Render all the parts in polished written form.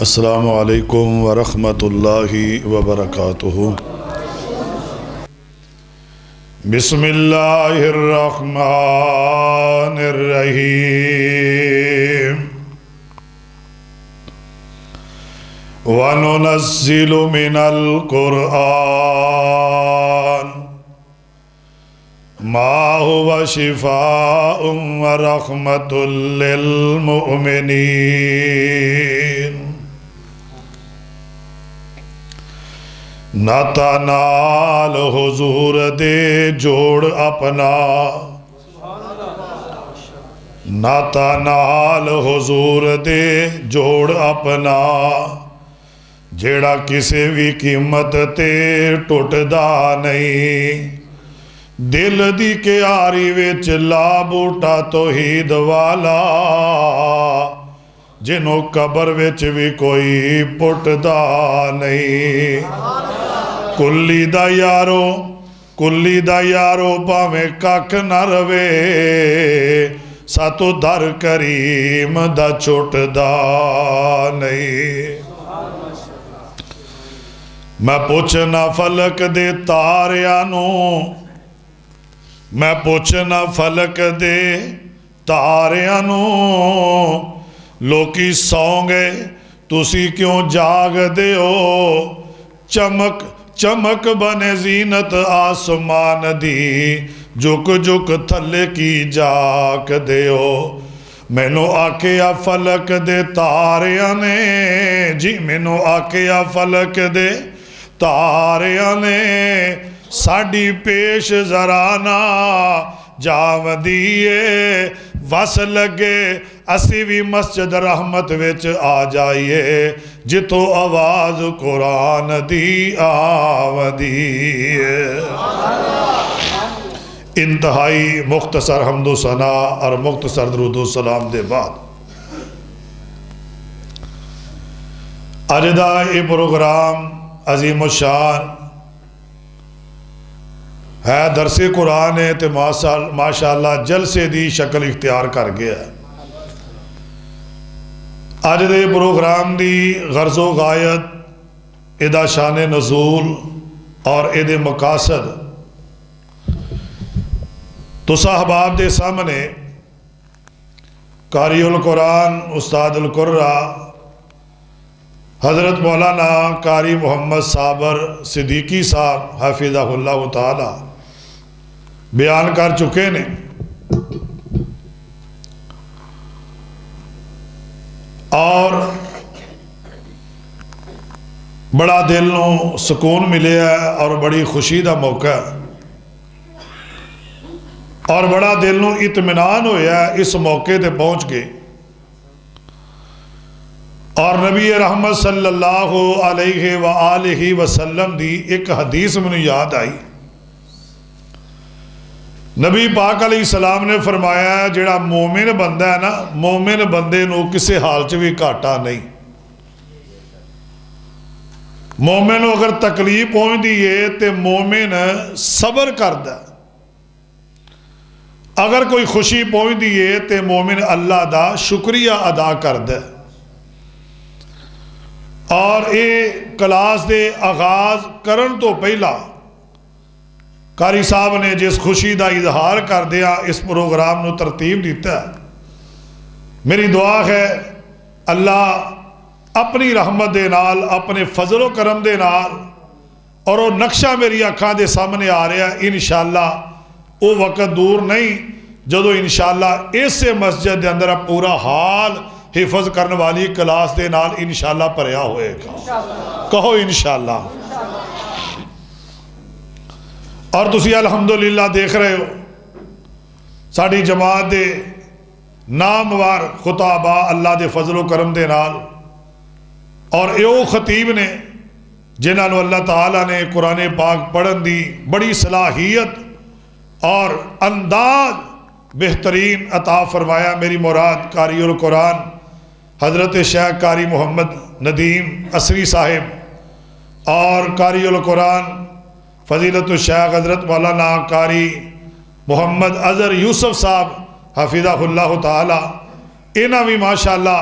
السلام علیکم ورحمۃ اللہ وبرکاتہ۔ بسم اللہ الرحمن الرحیم۔ وَنُنَزِّلُ مِنَ الْقُرْآنِ مَا هُوَ شِفَاءٌ وَرَحْمَةٌ لِّلْمُؤْمِنِينَ۔ نتنال حضور دے جوڑ اپنا، نتنال حضور دے جوڑ اپنا، جیڑا کسی بھی قیمت تے ٹوٹدا نہیں۔ دل دی کیاری وچ لا بوٹا توحید والا، جنوں قبر وچ بھی کوئی پٹدا نہیں۔ کلی دا یارو پاویں ککھ نہ روے، ساتو در کریم دا چھٹدا نہیں۔ میں پوچھنا فلک دے تاریانوں، میں پوچھنا فلک دے تاریانوں، لوکی سوں گے تسی کیوں جاگ دے ہو؟ چمک چمک بنے زینت آسمان دی، جھک جھک تھلے کی جاک دے ہو۔ مینوں آکھیا فلک دے تاریاں نے، جی مینوں آکھیا فلک دے تاریاں نے، ساڑی پیش زرانا جاو دیئے، وس لگے اسی بھی مسجد رحمت وچ آ جائیے، جتو آواز قرآن دی آو دیئے۔ انتہائی مختصر حمد و ثنا اور مختصر درود و سلام دے بعد اجدہ یہ پروگرام عظیم الشان ہے، درس قرآن ہے تے ماشاءاللہ جلسے دی شکل اختیار کر گیا ہے۔ آج دے پروگرام دی غرض و غایت، ادا شان نزول اور ادے مقاصد تو صاحباب دے سامنے قاری القرآن استاد القرآ حضرت مولانا قاری محمد صابر صدیقی صاحب حافظہ اللہ تعالی بیان کر چکے نے۔ اور بڑا دل نو سکون ملے ہے اور بڑی خوشی دا موقع ہے، اور بڑا دل نو اطمینان ہویا ہے اس موقع تے پہنچ گئے۔ اور نبی رحمت صلی اللہ علیہ وآلہ وسلم دی ایک حدیث میں یاد آئی۔ نبی پاک علیہ السلام نے فرمایا ہے جڑا مومن بندہ ہے نا، مومن بندے نو کسے حال چ بھی گھاٹا نہیں۔ مومن نو اگر تکلیف پہنچ دیئے تے مومن صبر کردا، اگر کوئی خوشی پہنچ دیئے تے مومن اللہ دا شکریہ ادا کردا۔ اور اے کلاس دے آغاز کرن تو پہلا قاری صاحب نے جس خوشی دا اظہار کر دیا اس پروگرام نو ترتیب دیتا ہے، میری دعا ہے اللہ اپنی رحمت دے نال، اپنے فضل و کرم دے نال، اور وہ نقشہ میری آنکھاں دے سامنے آ رہا ہے، انشاءاللہ وہ وقت دور نہیں جدو انشاءاللہ اس سے مسجد دے اندر پورا حال حفظ کرنے والی کلاس دے نال انشاءاللہ پریا ہوئے گا۔ کہو انشاءاللہ۔ اور تسی الحمدللہ دیکھ رہے ہو ساڑی جماعت دے ناموار خطابہ اللہ دے فضل و کرم دے نال، اور ایو خطیب نے جنہاں نو اللہ تعالیٰ نے قرآن پاک پڑھن دی بڑی صلاحیت اور انداز بہترین عطا فرمایا۔ میری مراد قاری القرآن حضرت شیخ قاری محمد ندیم اسری صاحب اور قاری القرآن فضیلت الشیخ حضرت مولانا قاری محمد اظہر یوسف صاحب حفظہ اللہ تعالی، انہاں بھی ماشاءاللہ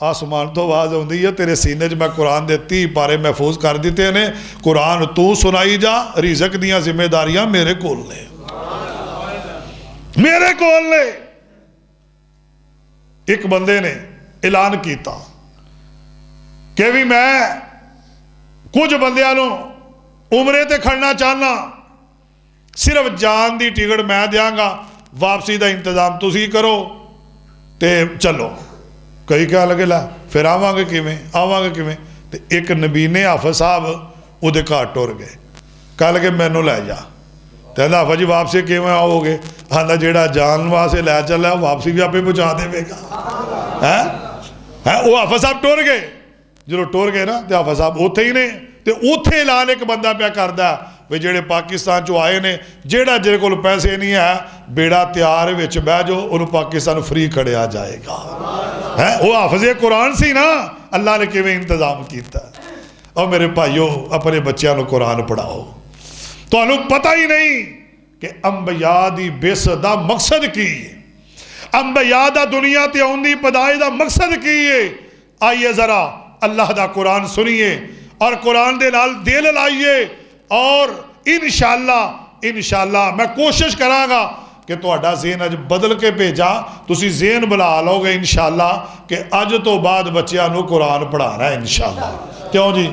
آسمان تو آواز آتی ہے تیرے سینے میں قرآن دے 30 پارے محفوظ کر دیتے ہیں، قرآن تو سنائی جا، رزق دیاں ذمہ داریاں میرے کول نے، میرے کول نے۔ ایک بندے نے اعلان کیتا کہ بھی میں کچھ بندیاں نو عمرے تے کھڑنا چاہنا، صرف جان دی ٹکٹ میں دیاں گا، واپسی دا انتظام تسی کرو تے چلو۔ کئی کہا لگے لا پھر آواں گے کیویں؟ تے ایک نبی نے حافظ صاحب او دے گھر ٹر گئے، کہا لگے مینوں لے جا۔ تے حافظ جی واپسی کیویں آؤ گے؟ آندا جیڑا جان واسطے لے چلا واپسی بھی آپے پہنچا دے گا۔ وہ حافظ صاحب ٹر گئے، جو ٹر گئے نا تے حافظ صاحب اوتھے ہی نے، تے اوتھے اعلان ایک بندہ پیا کردا بھی جڑے پاکستان چو آئے نے، جیڑا جڑے کول پیسے نہیں ہے بیڑا تیار وچ بہ جو، انہوں پاکستان فری کھڑیا جائے گا۔ وہ حافظ قرآن سی نا، اللہ نے کیویں انتظام کیتا ہے۔ اور میرے بھائیو اپنے بچیاں نو قرآن پڑھاؤ۔ تو انہوں پتہ ہی نہیں کہ انبیاء دی بعثت دا مقصد کی ہے، انبیاء دا دنیا تے آن دی پیدائش دا مقصد کی ہے۔ آئیے ذرا اللہ دا قرآن سنیے اور قرآن دے نال دل لائیے، اور انشاءاللہ میں کوشش کراں گا کہ تہاڈا ذہن اج بدل کے بھیجا، تسی ذہن بنا لو گے انشاءاللہ کہ اج تو بعد بچیاں نو قرآن پڑھانا ہے انشاءاللہ۔ کیوں جی؟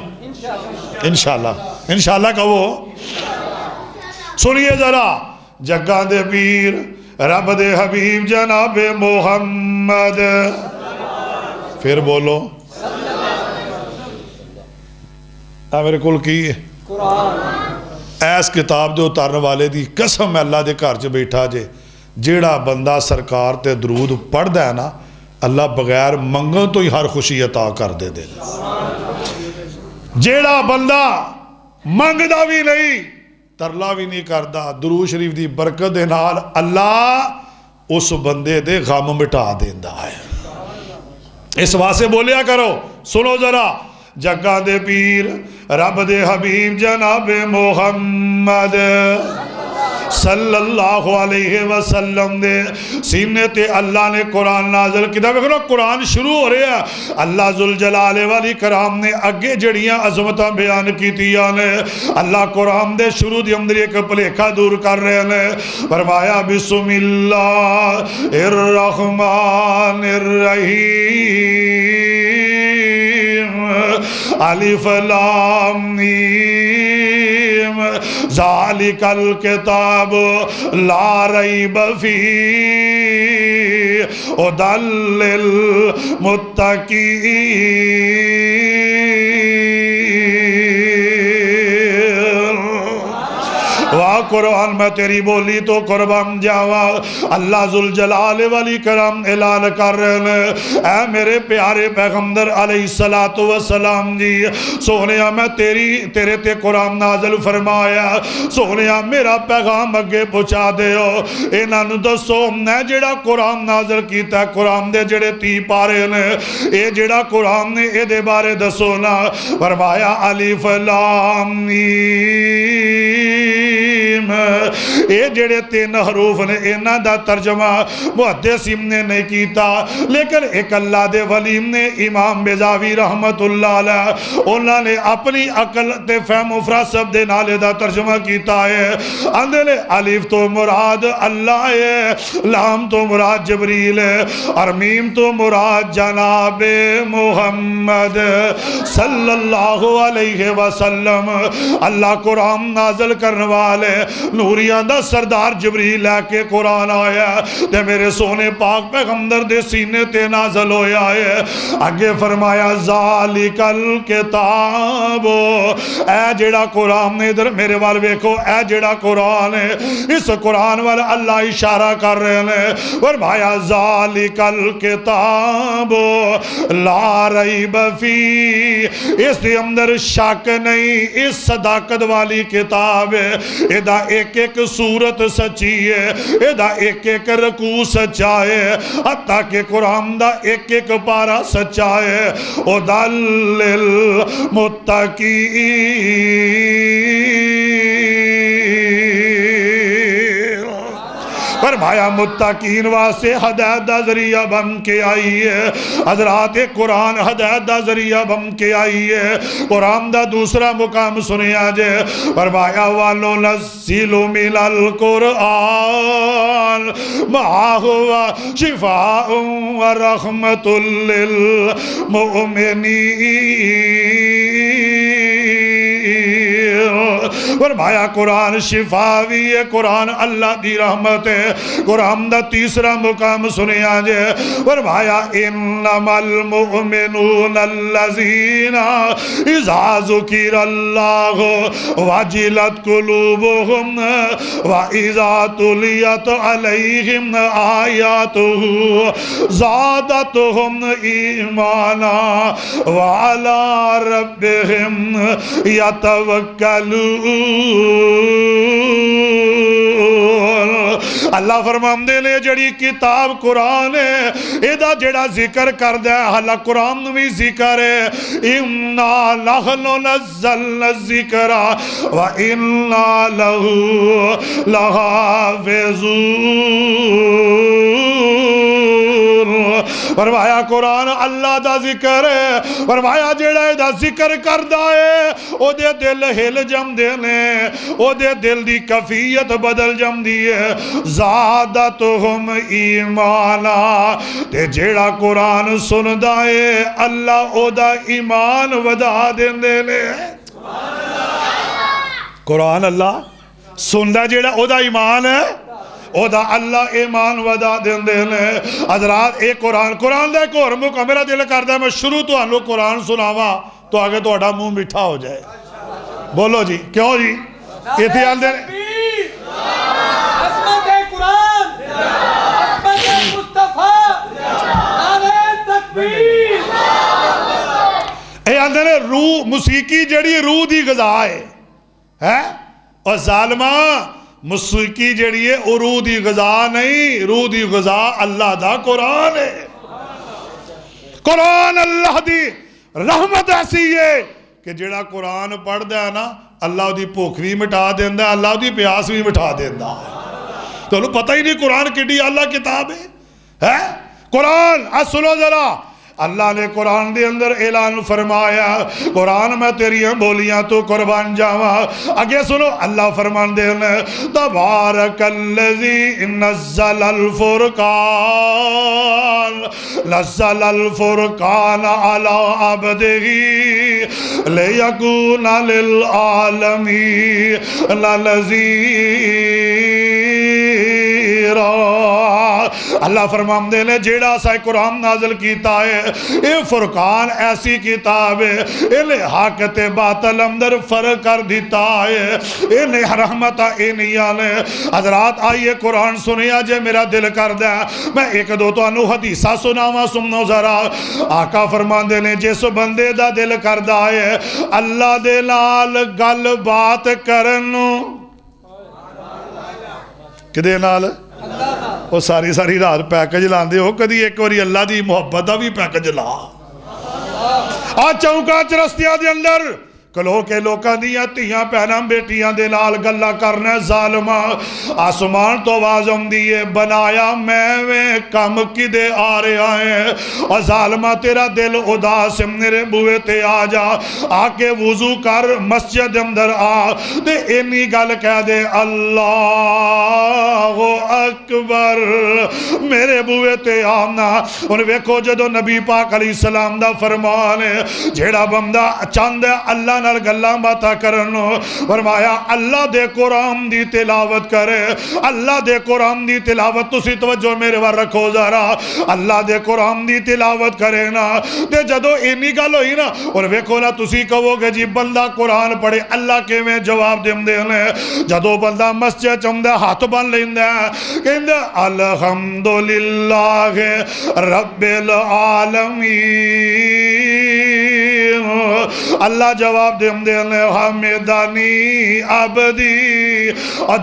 انشاءاللہ کہو۔ سنیے ذرا، جگاں دے پیر رب دے حبیب جناب محمد، پھر بولو میرے کول کی ہے ایس کتاب دے اتارنے والے دی قسم میں اللہ دے گھر چ بیٹھا جے، جیڑا بندہ سرکار تے درود پڑھ ہے نا، اللہ بغیر منگن تو ہی ہر خوشی عطا کر دے دے۔ جیڑا بندہ منگدا بھی نہیں، ترلا بھی نہیں کردا، درود شریف دی برکت دے نال اللہ اس بندے دے غم مٹا دیندا ہے۔ اس واسطے بولیا کرو، سنو ذرا، جگاں دے پیر رب دے حبیب جناب محمد صلی اللہ علیہ وسلم دے سینے تے اللہ نے قرآن نازل کیتا۔ دیکھو قرآن شروع ہو رہا ہے، اللہ ذوالجلال والاکرام نے اگے جڑیاں عظمتاں بیان کیتیاں نے، اللہ قرآن دے شروع دی اندر ایک بھلیکھا دور کر رہے ہیں۔ فرمایا بسم اللہ الرحمن الرحیم، الف لام میم، ذالک الکتاب لا ریب فیہ ھدی للمتقین۔ واہ قرآن میں تیری بولی تو قربان جاوا، اللہ ذوالجلال والاکرام اعلان کر رہے ہیں، اے میرے پیارے پیغمبر علیہ السلام جی، سونیا میں تیرے تے قرآن نازل فرمایا، سونیا میرا پیغام اگے پہنچا دے ہو، انہاں دسو میں جڑا قرآن نازل کیتا ہے، قرآن دے جڑے 30 پارے نے، اے جڑا قرآن نے اے دے بارے دسو نا۔ فرمایا الف لام میم، اے جڑے 3 حروف نے انہاں دا ترجمہ محدثین نے نہیں کیتا، لیکن ایک اللہ دے ولی نے امام بیضاوی رحمت اللہ علیہ انہاں نے اپنی عقل تے فہم و فراسب دے نالے دا ترجمہ کیتا ہے۔ اندے نے الف تو مراد اللہ ہے، لام تو مراد جبریل ہے، اور میم تو مراد جناب محمد صلی اللہ علیہ وسلم۔ اللہ قرآن نازل کرنے والے نوریاں دا سردار جبریل لے کے قرآن آیا تے میرے سونے پاک پیغمبر دے سینے تے نازل ہویا ہے۔ آگے فرمایا ذالک الکتاب، اے جڑا قرآن نے ادھر میرے وال ویکھو، اے جڑا قرآن ہے، اس قرآن وال اللہ اشارہ کر رہے ہیں۔ فرمایا ذالک الکتاب لا ریب فی، اس دے اندر شک نہیں، اس صداقت والی کتاب ہے، ایدہ ایک ایک صورت سچی ہے، ایدہ ایک ایک رکوع سچا ہے، حتیٰ کہ قرآن دا ایک ایک پارا سچا ہے۔ ھدی للمتقین، فرمایا متقین واسطے ہدایت دا ذریعہ بن کے آئی ہے حضرات قرآن ہدایت دا ذریعہ بن کے آئی ہے قرآن دا دوسرا مقام سنے آجے فرمایا وَنُنَزِّلُ مِنَ الْقُرْآنِ مَا هُوَ شِفَاءٌ وَرَحْمَةٌ لِّلْمُؤْمِنِينَ فرمایا قرآن شفاوی ہے قرآن اللہ دی رحمت ہے قرآن دا تیسرا مقام سنے آجے فرمایا انما المؤمنون الذین اذا ذکر اللہ وجلت قلوبهم واذا تلیت علیہم آیاتہ زادتهم ایمانا وعلی ربهم یتوکلون اللہ فرماندے نے جڑی کتاب قرآن ہے ایدہ جڑا ذکر کر دے حالا قرآن بھی ذکر ہے اِنَّا لَحْنُ نَزَّلْنَا الذِّكْرَ وَإِنَّا لَهُ لَحَافِظُونَ فرمایا قرآن اللہ دا ذکر ہے فرمایا جڑا دا ذکر کر دائے او دے دل ہل جم دینے او دے دل دی کفیت بدل جم دیئے زادتہم ایمانا تے جڑا قرآن سن دائے اللہ او دا ایمان ودا دین دینے قرآن اللہ سن دا جڑا او دا ایمان ہے او دا اللہ ایمان ودا دین دینے حضرات ایک قرآن دا ایک اور موقع میرا دل کرتا ہے میں شروع تو آنو قرآن سناوا تو آگے تو اڑا منہ مٹھا ہو جائے بولو جی کیوں جی یہ تھی آل دینے عظمت قرآن عظمت مصطفیٰ نعرہ تکبیر اے آل دینے روح موسیقی جڑی روح دی غذا ہے اور ظالمہ موسیقی جڑی ہے روح دی غذا نہیں روح دی غذا اللہ دا قرآن ہے قرآن اللہ دی رحمت ایسی ہے کہ جڑا قرآن پڑھ دے نا اللہ دی بھوک بھی مٹا دیندہ اللہ دی پیاس بھی مٹا دیندہ تو انہوں پتہ ہی نہیں قرآن کٹی اللہ کتاب ہے قرآن سنو ذرا اللہ نے قرآن دے اندر اعلان فرمایا قرآن میں تیری بولیاں تو قربان جاوا آگے سنو اللہ فرمان دے تبارک الذی نزل الفرقان علی عبدہ لیکون للعالمین نذیرا اللہ فرمان دے نے جیڑا سائے قرآن نازل کیتا ہے اے فرقان ایسی کتاب ہے انہیں حق تے باطل اندر فرق کر دیتا ہے انہیں رحمتہ انہیں آنے حضرات آئیے قرآن سنیا جے میرا دل کر دے میں ایک دو تو انہوں حدیثہ سناوا سنو ذرا آقا فرمان دے نے جس بندے دا دل کر دائے اللہ دے لال گل بات کرنو کدے نال وہ ساری رات پیکج لاندے ہو کدی ایک واری اللہ دی محبت دا بھی پیکج لا آج چونکا چرستیاں دے اندر کلو کے لوکاں دیاں تیاں پہناں بیٹیاں دے لال گلہ کرنے ظالمہ آسمان تو وازم دیئے بنایا میں کم کی دے آ رہے آئے اور ظالمہ تیرا دل اداس میرے بوئے تے آ جا آکے وضو کر مسجد اندر آ دے اینی گل کہہ دے اللہ اکبر میرے بوئے تے آمنا انہیں ویکھو جدو نبی پاک علیہ السلام دا فرمان ہے جیڑا بندہ چاند ہے اللہ نال گلاں باتاں کرنو فرمایا اللہ دے قرآن دی تلاوت کرے اللہ دے قرآن دی تلاوت تسی توجہ میرے وار رکھو ذرا اللہ دے قرآن دی تلاوت کرے نا تے جدو اینی گل ہوئی نا اور ویکھو نا تسی کہو گے جی بندہ قرآن پڑھے اللہ کے میں جواب دیم دینے جدو بندہ مسجد چمدہ ہاتھ بن لیندہ کہندہ الحمدللہ رب العالمین اللہ جواب دے حمدانی عبدی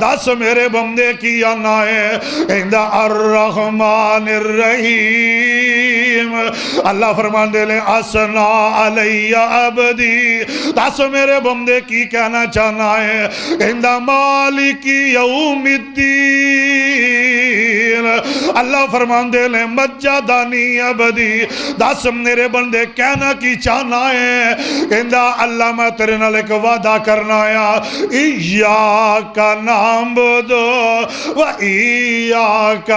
دس میرے بندے کی آنا ہے کہندہ الرحمن الرحیم اللہ فرمان دے لے اسنا علی عبدی دس میرے بندے کی کہنا چاہنا ہے کہندہ مالک یوم الدین اللہ فرمان دے لے مجدانی عبدی دس میرے بندے کہنا کی چاہنا ہے کہندہ اللہ میں تیرے نال ایک وعدہ کرنا ہے ایاک نعبد و ایاک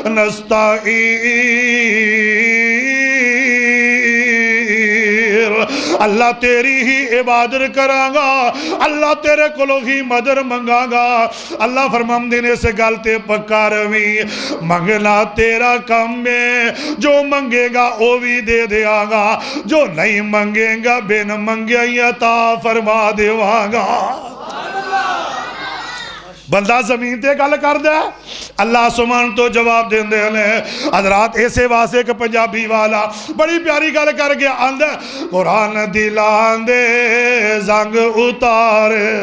نستعین اللہ تیری ہی عبادت کراں گا اللہ تیرے کولو ہی مدد منگاں گا اللہ فرمان دینے سے گالتے پکا روی منگنا تیرا کم میں جو منگے گا وہ بھی دے دیا گا جو نہیں منگے گا بین منگے عطا فرما دیواں گا بندہ زمین تے گل کر دے اللہ سبحان تو جواب دیں دے لیں حضرات ایسے واسے کہ پنجابی والا بڑی پیاری گل کر گیا آندے قرآن دلان دے زنگ اتارے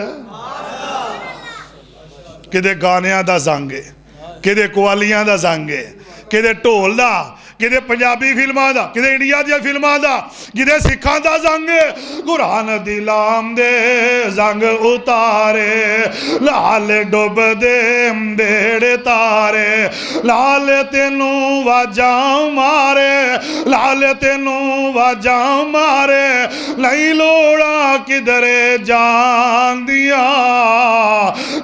کدے گانیاں دا زنگے کدے قوالیاں دا زنگے کدے ٹول دا کدے پنجابی فلماں دا کدے انڈیا دیا فلماں دا کدے سکھاں دا زنگ قرآن دلام دے زنگ اتارے لال ڈوب دے بیڑے تارے لال تینوں واجاں مارے لال تینوں واجاں مارے نہیں لوڑا کدرے جان دیا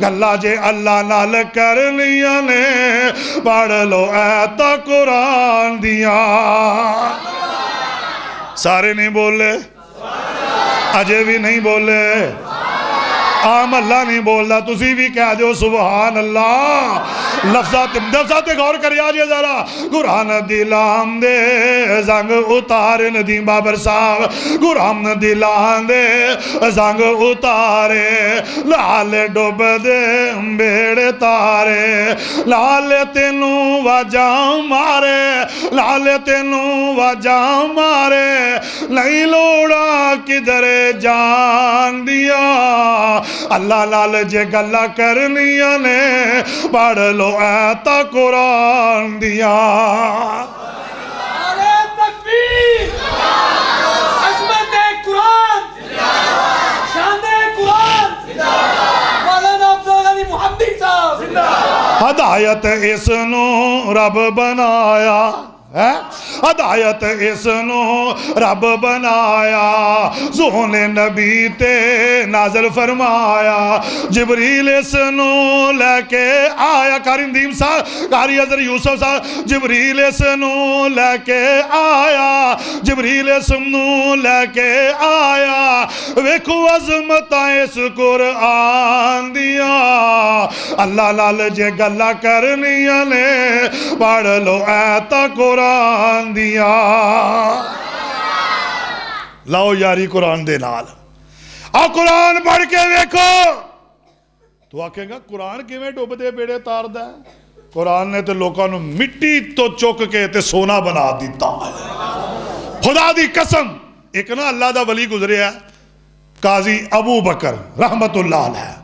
گلہ جے اللہ نال کر لیا نے پڑھ لو ایتا قرآن دیا سارے نہیں بولے اجے بھی نہیں بولے عام اللہ نہیں بولتا تسی بھی کہہ دیو سبحان اللہ لفظات غور کری آجے ذرا قرآن دلام دے زنگ اتارے ندیم بابر صاحب قرآن دلام دے زنگ اتارے لال ڈوب دے بیڑے تارے لال تینوں واجاں مارے لال تینوں واجاں مارے نہیں لوڑا کدھر جان دیا اللہ لال جے گلہ کرنیاں نے پڑھ لو ایتا قرآن دیا نعرہ تکبیر عظمت قرآن شان قرآن مولانا عبدالغنی محمدی صاحب ہدایت اس نو رب بنایا ہدایت اس نو رب بنایا ذہن نبی تے نازل فرمایا جبریل اس نو لے کے آیا قاری ندیم صاحب قاری حضرت یوسف صاحب جبریل اس نو لے کے آیا جبریل اس نو لے کے آیا ویکھو عظمت اس قرآن دیا اللہ لال جے گلہ کرنیاں نے پڑھ لو ایتا قرآن دیا لاؤ یاری قرآن دے نال آ قرآن پڑھ کے ویکھو تو آکھیں گا قرآن کیویں ڈوب دے بیڑے تار دا قرآن نے تے لوکاں نو مٹی تو چک کے تے سونا بنا دیتا خدا دی قسم ایک نا اللہ دا ولی گزرے ہے قاضی ابو بکر رحمت اللہ علیہ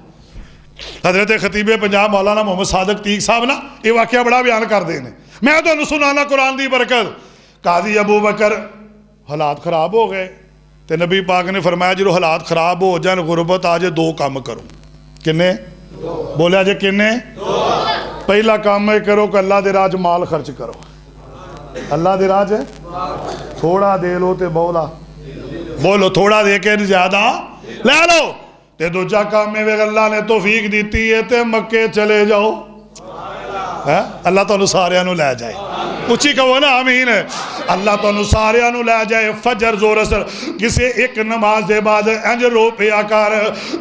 حضرت خطیب پنجاب مولانا محمد صادق تیغ صاحب نا یہ واقعہ بڑا بیان کر دینے میں تو سنانا قرآن دی برکت قاضی ابو بکر حالات خراب ہو گئے تے نبی پاک نے فرمایا جو حالات خراب ہو جان غربت آجے دو کام کرو کنے بولے آجے کنے پہلا کام میں کرو کہ اللہ دے راج مال خرچ کرو اللہ دے راج ہے تھوڑا دے لو تے بولا بولو تھوڑا دے کے زیادہ لے لو تے دوجہ کام میں اللہ نے توفیق دیتی ہے تے مکے چلے جاؤ اللہ تو سارے انہوں لے جائے اچھی کہو نا آمین اللہ تو سارے انہوں لے جائے فجر زور اثر کسے ایک نماز دے بعد انج رو پیا کر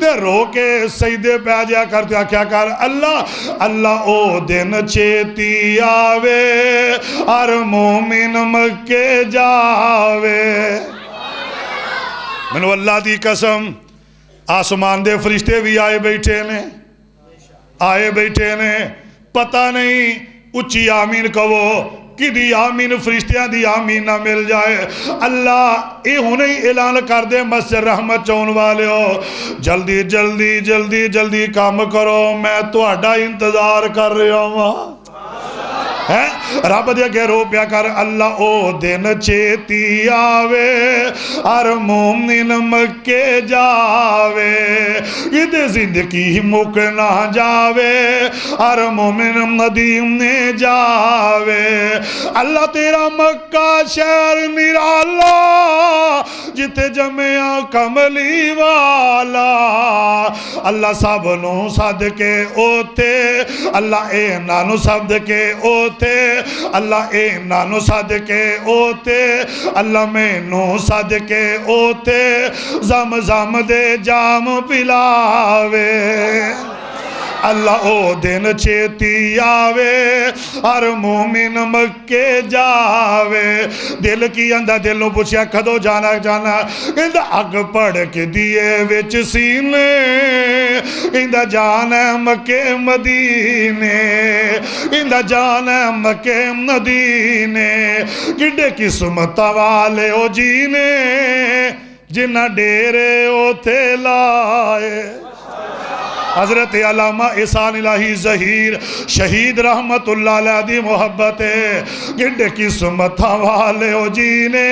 دے رو کے سجدے پہ جا کر تو کیا کر اللہ اللہ او دن چیتی آوے ہر مومن مکے جاوے منو اللہ دی قسم آسمان دے فرشتے بھی آئے بیٹھے نے پتہ نہیں اچھی آمین کہو کہ دی آمین فرشتیاں دی آمین نہ مل جائے اللہ یہ ہونے ہی اعلان کر دے مسجد رحمت چون والے ہو جلدی جلدی جلدی جلدی کام کرو میں تہاڈا انتظار کر رہا ہوں رب دے اگے رو پیا کر اللہ او دن چیتی آوے ہر مومن مکے جاوے یہ زندگی مک نہ جاوے ہر مومن مدینے جاوے اللہ تیرا مکہ شہر نرالا جتے جمعہ کملی والا اللہ سب نو صدقے اوتے اللہ اے نانو صدقے اوتے اللہ اے نانو صدقے اوتے اللہ میں نو صدقے اوتے زم زم دے جام پلاوے اللہ او دن چیتی آوے ہر مومن مکے جاوے دل کی اندہ دلوں پوچھیا کدو جانا جانا اندہ اگ پڑ کے دیئے وچ سینے اندہ جانا مکے مدینے اندہ جانا مکے مدینے کڈے قسمت والے او جینے جنہ ڈیرے او تھے لائے حضرت علامہ احسان الہی ظہیر شہید رحمت اللہ علیہ دی محبت ہے گنڈے قسمت والے او جینے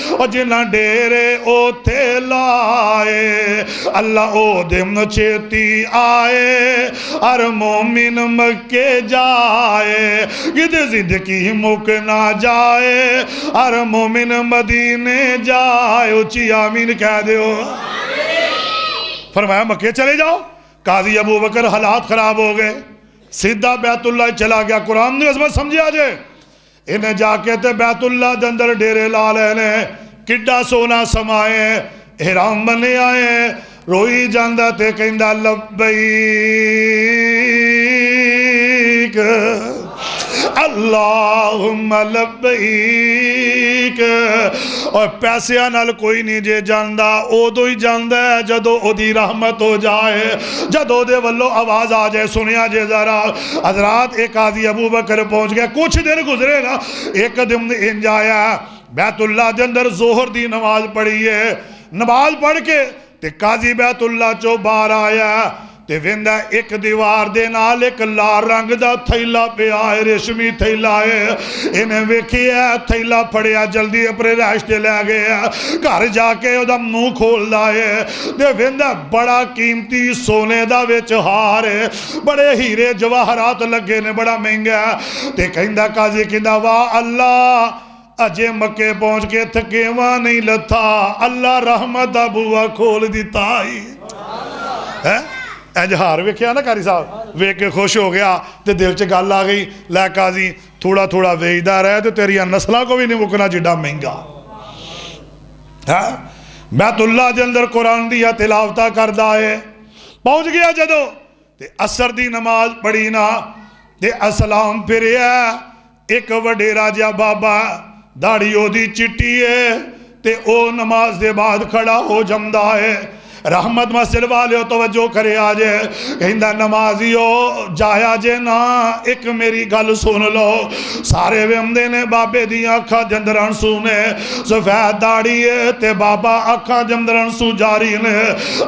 او جنہ ڈیرے او تھے لائے اللہ او دن چیتی آئے ہر مومن مکے جائے گدے زندگی مک نہ جائے ہر مومن مدینے جائے اچھی آمین کہہ دے ہو فرمایا مکے چلے جاؤ قاضی ابو بکر حالات خراب ہو گئے سیدھا بیت اللہ چلا گیا قرآن نے عظمت سمجھے آجے انہیں جا کے تے بیت اللہ دے اندر ڈیرے لا لینے کڈا سونا سمائے احرام بنے آئے روئی جاندہ تے کہندہ لبیک اللہم لبیک اور پیسے نال کوئی نہیں جے جاندہ او دو ہی جاندہ ہے جدو او دی رحمت ہو جائے جدو دے واللو آواز آ جائے سنیا جے ذرا حضرات ایک قاضی ابو بکر پہنچ گیا کچھ دن گزرے نا ایک دن انجایا بیت اللہ دے اندر ظہر دی نماز پڑھی ہے نماز پڑھ کے تے قاضی بیت اللہ چو باہر آیا تے ویندہ ایک دیوار دے نال ایک لال رنگ دا تھیلا پہ آئے ریشمی تھیلا ہے انہیں ویکھی ہے تھیلا پڑیا جلدی اپنے راشتے لے گئے گھر جا کے او دا منہ کھول دائے تے ویندہ بڑا قیمتی سونے دا ویچ ہار ہے بڑے ہیرے جواہرات لگے نے بڑا مہنگا تے کہندہ قاضی کہندہ واہ اللہ اجے مکے پہنچ کے تھکیواں نہیں لتھا اللہ رحمت دا بوا کھول دیتا ہی ہے اجہار ویکھیا نا کاری صاحب ویکھ کے خوش ہو گیا تے دل چ گل آ گئی لے قاضی تھوڑا تھوڑا ویچدا رہے تے تیریاں نسلاں کو بھی نہیں مکنا جڈا مہنگا بیت اللہ دے اندر قرآن دیا تلاوتہ کردا ہے پہنچ گیا جدو تے عصر دی نماز پڑھی نا تے اسلام پھریا ایک وڈیرا جا بابا داڑھی او دی چٹی ہے تے او نماز دے بعد کھڑا ہو جمدا ہے رحمت مسجد والے ہو توجہ کرے آجے کہندہ نمازیو جایا جے نا ایک میری گل سن لو سارے ویمدے نے بابے دی آنکھا جندران سونے سفید داڑی ہے تے بابا آنکھا جندران سو جاری نے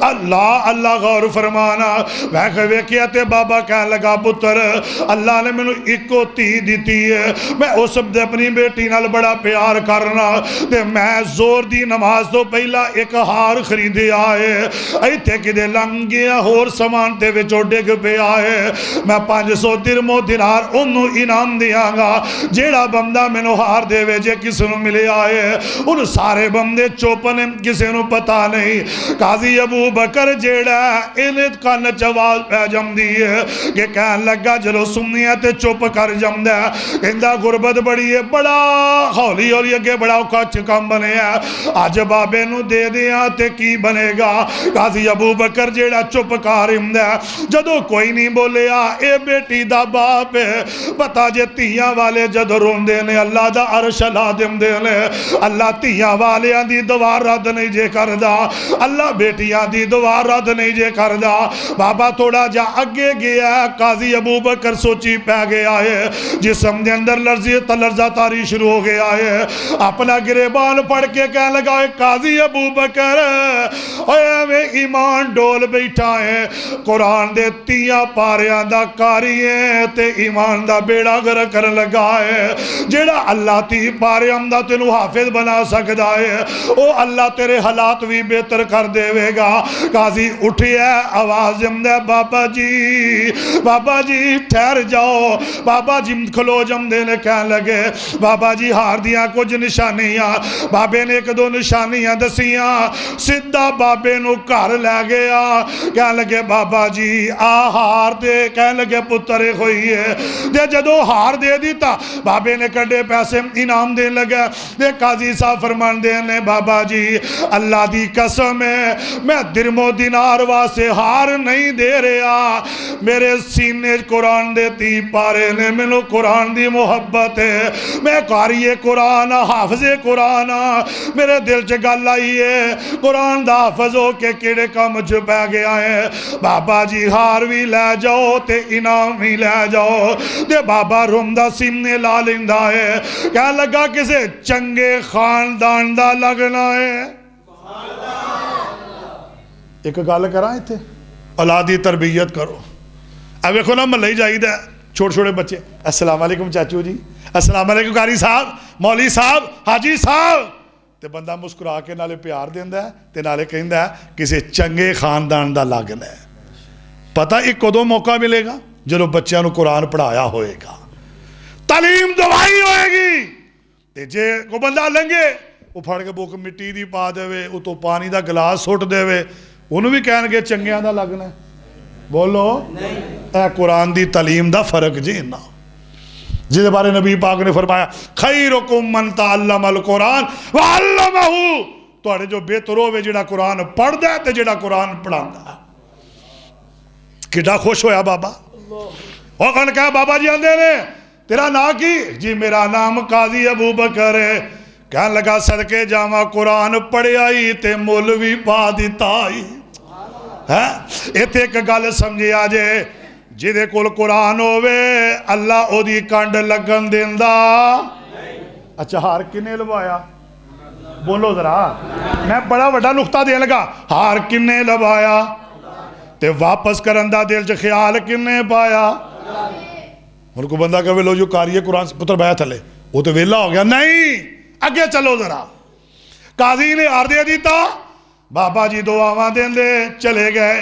اللہ اللہ غور فرمانا ویکھ ویکھیا تے بابا کہنے لگا پتر اللہ نے میں نے ایکو تی دیتی ہے میں اس دے اپنی بیٹی نال بڑا پیار کرنا تے میں زور دی نماز تو پہلا ایک ہار خریدے آئے ایتھے کدے لنگ گیا ہور سامان تے وچ ڈگ پہ آئے میں 500 درم و دینار انہوں انعام دیاں گا جیڑا بندہ مینوں ہار دے وے جے کسے نوں ملے آئے ان سارے بندے چوپنے کسے نوں پتہ نہیں قاضی ابو بکر جیڑا انہیں کان چواز پہ جم دیئے کہ کہن لگا جلو سنیا تے چوپ کر جم دے کہندہ غربت بڑی ہے بڑا ہولی ہولی اگے بڑا اوکھا چکم بنے ہے آج بابے نوں دے دیاں تے کی بنے گا قاضی ابو بکر جیڑا چپ کار ہوندا ہے جدوں کوئی نہیں بولیا اے بیٹی دا باپ پتا جے تیاں والے جدوں روندے نے اللہ دا عرش ہلا دیندے نے اللہ تیاں والیاں دی دعا رد نہیں جے کردا اللہ بیٹیاں دی دعا رد نہیں جے کردا بابا تھوڑا جا اگے گیا قاضی ابو بکر سوچی پہ گیا ہے جسم دے اندر لرزہ تاری شروع ہو گیا ہے اپنا گریبان پڑھ کے کہنے لگا قاضی ابو بکر اوے میں ایمان ڈول بیٹھا ہے قرآن دے تیاں پاریاں دا کاری ہے تے ایمان دا بیڑا گر کر لگا ہے جیڑا اللہ تی پاریاں دا تینو حافظ بنا سکدا ہے او اللہ تیرے حالات بھی بہتر کر دے گا قاضی اٹھی ہے آواز جمدے بابا جی ٹھہر جاؤ بابا جی کھلو جم دینے کہنے لگے بابا جی ہار دیاں کچھ نشانیاں بابے نے ایک دو نشانیاں دسیاں سدھا بابے نو گھر لے گیا کہنے لگے بابا جی ہار دے کہنے لگے پتر ہوئی ہے دے جدو ہار دے دیتا بابے نے کڑے پیسے انعام دے لگا دے قاضی صاحب فرمان دینے بابا جی اللہ دی قسم ہے میں درم و دینار واسے ہار نہیں دے رہا میرے سینے قرآن دیتی پارے نے منو قرآن دی محبت ہے میں قاری قرآن حافظ قرآن میرے دل چگل آئی ہے قرآن دا حافظ ہو کے کیڑے کام چھپے گیا ہے بابا جی ہار بھی لے جاؤ تے انعام بھی لے جاؤ دے بابا رومدہ سینے لا لیندہ ہے کیا لگا کسے چنگے خاندان دا لگنا ہے ایک گال کرائیں تھے اولادی تربیت کرو اب ایک ہونا ملہی جائی دے چھوڑے بچے السلام علیکم چاچو جی السلام علیکم قاری صاحب مولوی صاحب حاجی صاحب تے بندہ مسکرا کے نالے پیار دیندہ ہے تے نالے کہندہ ہے کسی چنگے خاندان دا لگنا ہے پتہ ایک کدو موقع ملے گا جنہوں بچیاں نو قرآن پڑھایا ہوئے گا تعلیم دوائی ہوئے گی تے جے کو بندہ لنگے وہ پھڑ کے بوک مٹی دی پا دے وے وہ تو پانی دا گلاس سوٹ دے وے انہوں بھی کہنے گے چنگیاں دا لگنا ہے بولو اے قرآن دی تعلیم دا فرق جینا جس بارے نبی پاک نے فرمایا خیرکم من تعلم القرآن وعلمہو تو جو بہتر ہوئے جڑا قرآن پڑھ دے تے جڑا قرآن پڑھا دا کٹا خوش ہویا بابا اور کہنے کہا بابا جی آندے نے تیرا نا کی جی میرا نام قاضی ابو بکر ہے کہنے لگا صدقے جامع قرآن پڑھے آئی تے مولوی پا دیتا آئی ایتھے ایک گل سمجھے آجے جیدے کول قرآن ہوئے اللہ او دی کانڈ لگن دیندہ اچھا ہار کنے لبایا بولو ذرا میں بڑا وڈا نقطہ دے لگا ہار کنے لبایا تے واپس کرندہ دل چ خیال کنے پایا ان کو بندہ کہوے لو جو کاری قرآن سے پتر بایا تھلے وہ تو ویلا ہو گیا نہیں اگے چلو ذرا قاضی نے آر دے دیتا بابا جی دعاواں دیں دے چلے گئے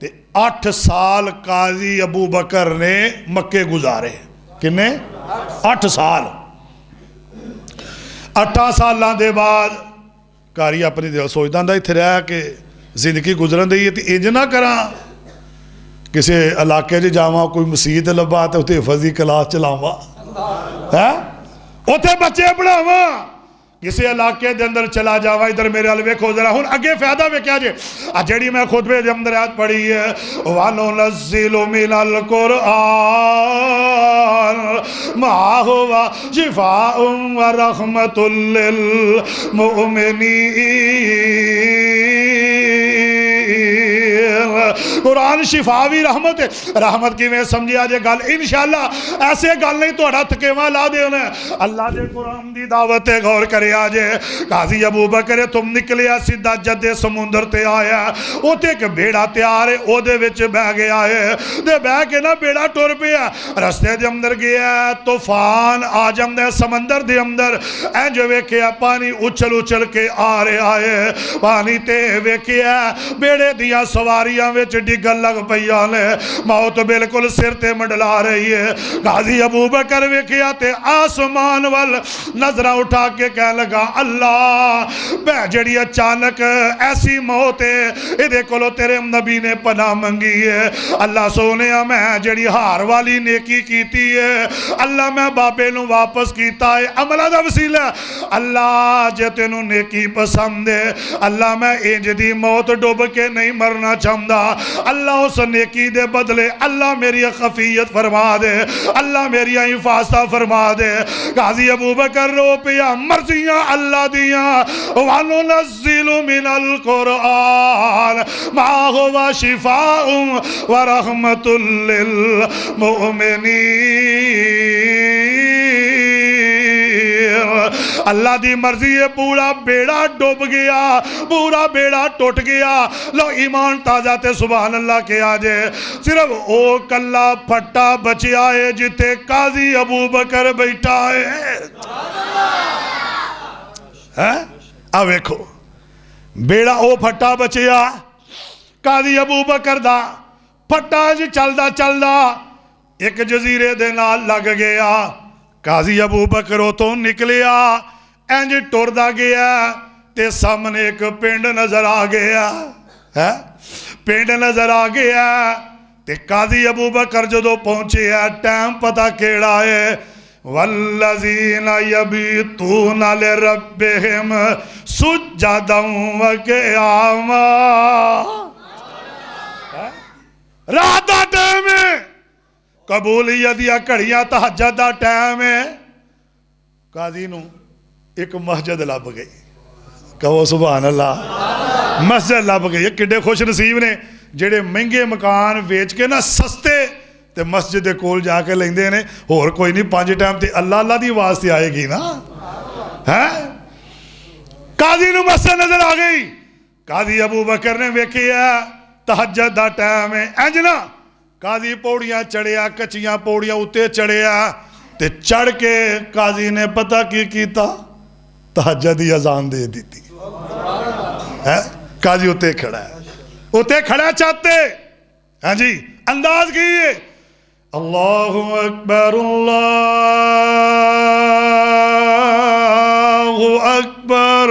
تے 8 سال قاضی ابو بکر نے مکے گزارے کنے 8 سال 8 سالان دے بعد کاری اپنی دل سوچدان دا اتھے رہا کہ زندگی گزرن دے تے انج نہ کراں کسی علاقے جی جاواں کوئی مسجد لبا تے اتے فضی کلاس چلاواں اتے بچے پڑھاواں کسی علاقے دے اندر چلا جاواں ادھر میرے علوے کھو ذرا ہون اگے فائدہ میں کیا جے جیڑی میں خطبے دے اندر آیت پڑھی ہے وَنُنَزِّلُ مِنَ الْقُرْآنِ مَا هُوَ شِفَاءٌ وَرَحْمَةٌ لِّلْمُؤْمِنِينَ قرآن شفاوی رحمت ہے رحمت کی میں سمجھے آجے گل انشاءاللہ ایسے گل نہیں تو اڑا تھکیواں لا دے انہیں اللہ دے قرآن دی دعوت غور کرے آجے قاضی ابو بکر تم نکلیا سیدھا جدے سمندر تے آیا او تے ایک بیڑا تیار ہے او دے وچ بہ گیا ہے دے بہ کے نا بیڑا ٹور پیا رستے دے اندر گیا طوفان آ جمدے سمندر دے اندر این جو ویکھیا پانی اچھل کے آ رہے آئے پانی تے ویکھیا بیڑے دیا سواریاں وچ ڈگن لگ پئیاں نے موت بالکل سر تے منڈلا رہی ہے غازی ابو بکر ویکھیا تے آسمان وال نظرہ اٹھا کے کہنے لگا اللہ بے جڑی اچانک ایسی موت ہے ادھے کولو تیرے نبی نے پناہ منگی ہے اللہ سونے میں جڑی ہار والی نیکی کیتی ہے اللہ میں بابے نو واپس کیتا ہے عملہ دا وسیلہ اللہ جے تینوں نیکی پسند ہے اللہ میں انج دی موت ڈوب کے نہیں مرنا چاہتا اللہ اس نیکی دے بدلے اللہ میری خفیت فرما دے اللہ میری حفاظتہ فرما دے غازی ابو بکر رو پیا مرضیاں اللہ دیاں وَنُنَزِّلُ مِنَ الْقُرْآنِ مَا هُوَ شِفَاءٌ وَرَحْمَةٌ لِّلْمُؤْمِنِينَ اللہ دی مرضی ہے پورا بیڑا ڈوب گیا پورا بیڑا ٹوٹ گیا لو ایمان تازہ تے سبحان اللہ کے آجے صرف او کلا پھٹا بچیا ہے جتے قاضی ابو بکر بیٹھا ہے اب ویکھو بیڑا او پھٹا بچیا قاضی ابو بکر دا پھٹا جی چلدا ایک جزیرے دے نال لگ گیا قاضی ابو بکر تو نکلیا اینج ٹردا گیا تے سامنے ایک پنڈ نظر آ گیا پنڈ نظر آ گیا تے قاضی ابو بکر جدو پہنچے ٹائم پتہ کیڑا ہے والذین یبیتون لربہم سجدا وقیاما رات دا ٹائم ہے قبولیت دیا کڑیاں تہجد دا ٹائم ہے قاضی نو ایک مسجد لب گئی کہو سبحان اللہ مسجد لب گئی کڈے خوش نصیب نے جڑے مہنگے مکان ویچ کے نا سستے تے مسجد دے کول جا کے لیندے نے اور کوئی نہیں 5 ٹائم تے اللہ دی آواز تے آئے گی نا قاضی نو مسجد نظر آ گئی قاضی ابو بکر نے ویکھیا تہجد دا ٹائم ہے انج نا قاضی پوڑیاں چڑھیا کچیاں پوڑیاں اتے چڑھیا تے چڑھ کے قاضی نے پتہ کی کیتا تہجدی اذان دے دیتی قاضی اتے کھڑا چاہتے ہاں جی انداز کیے اللہ اکبر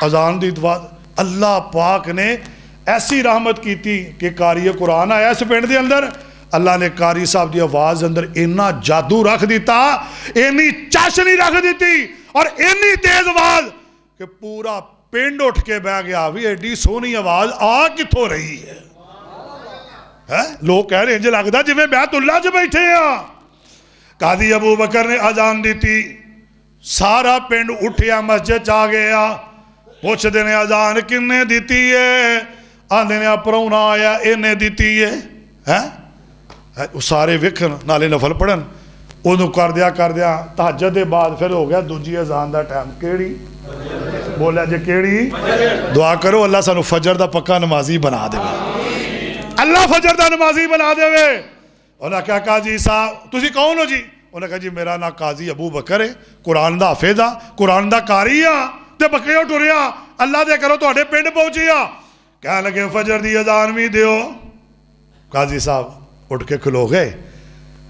اذان دی بعد اللہ پاک نے ایسی رحمت کی تھی کہ قاری قرآن آیا اس پنڈ دے اندر اللہ نے قاری صاحب دی آواز اندر اینا جادو رکھ دیتا اینی چاشنی رکھ دیتی اور اینی تیز آواز کہ پورا پنڈ اٹھ کے بہ گیا بھی ایڈی سونی آواز آ کتھوں رہی ہے لوگ کہہ رہے ہیں جے لگدا جویں بیت اللہ جو بیٹھے ہیں قاضی ابو بکر نے اذان دیتی سارا پنڈ اٹھیا مسجد آ گیا پوچھ دینے اذان کنے دیتی ہے آندھے نے پرونا آیا انہیں دیتی ہے سارے وکھن نالے نفل پڑھن انہوں کر دیا تہجد دے بعد پھر ہو گیا دوجی اذان دا ٹائم کیڑی بولیا جے کیڑی دعا کرو اللہ سانو فجر دا پکا نمازی بنا دے اللہ فجر دا نمازی بنا دے انہوں نے کہا قاضی صاحب تسی کون ہو جی انہوں نے کہا جی میرا نا قاضی ابو بکر ہے قرآن دا حافظ آ قرآن دا قاری آ تے بکیو ٹریا اللہ دے کرو تواڈے پنڈ پہنچیا کہنے لگے فجر دی اذان بھی دیو قاضی صاحب اٹھ کے کھلو گئے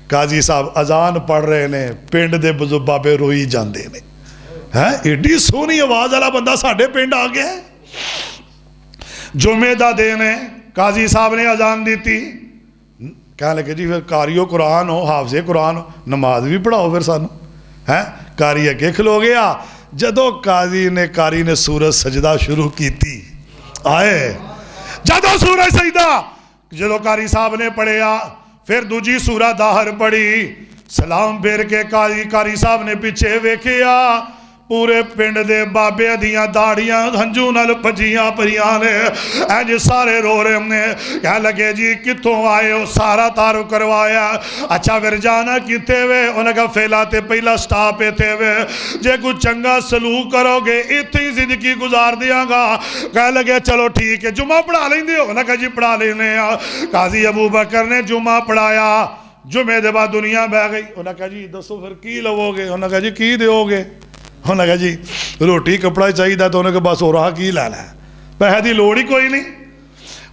قاضی صاحب اذان پڑھ رہے نے پنڈ دے بابے روئی جاندے نے ایڈی سونی آواز والا بندہ ساڈے پنڈ آ گیا جمعے دا دن ہے قاضی صاحب نے اذان دیتی کہنے لگے جی پھر قاریو قرآن ہو حافظ قرآن ہو نماز بھی پڑھاؤ پھر سانو قاری اگے کھلو گیا جدو قاری نے سورج سجدہ شروع کی تھی آئے جدو سورج سجدہ جدو قاری صاحب نے پڑھیا پھر دوجی سورہ داہر پڑھی سلام پھیر کے قاری صاحب نے پیچھے ویکھیا پورے پنڈ دے بابے دیاں داڑیاں ہنجو نال پجیاں پریاں نے اینج سارے رو رہے ہم نے کہہ لگے جی کتوں آئے ہو سارا تارو کروایا اچھا پھر جانا کتے وے انہیں کہا فیلا تے پہلا سٹاپ تھے وے جے کچھ چنگا سلوک کرو گے اتنی زندگی گزار دیا گا کہہ لگے چلو ٹھیک ہے جمعہ پڑھا لیں دے ہو انہیں کہا جی پڑھا لینے قاضی ابو بکر نے جمعہ پڑھایا جمعے دے بعد دنیا بہ گئی انہیں کہا جی دسو پھر کی لو گے انہیں کہا جی کی دیو گے انہوں نے کہا جی روٹی کپڑا چاہیے تو انہوں نے کہا بس اور کی لینا ہے پیسے دی لوڑ ہی کوئی نہیں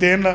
3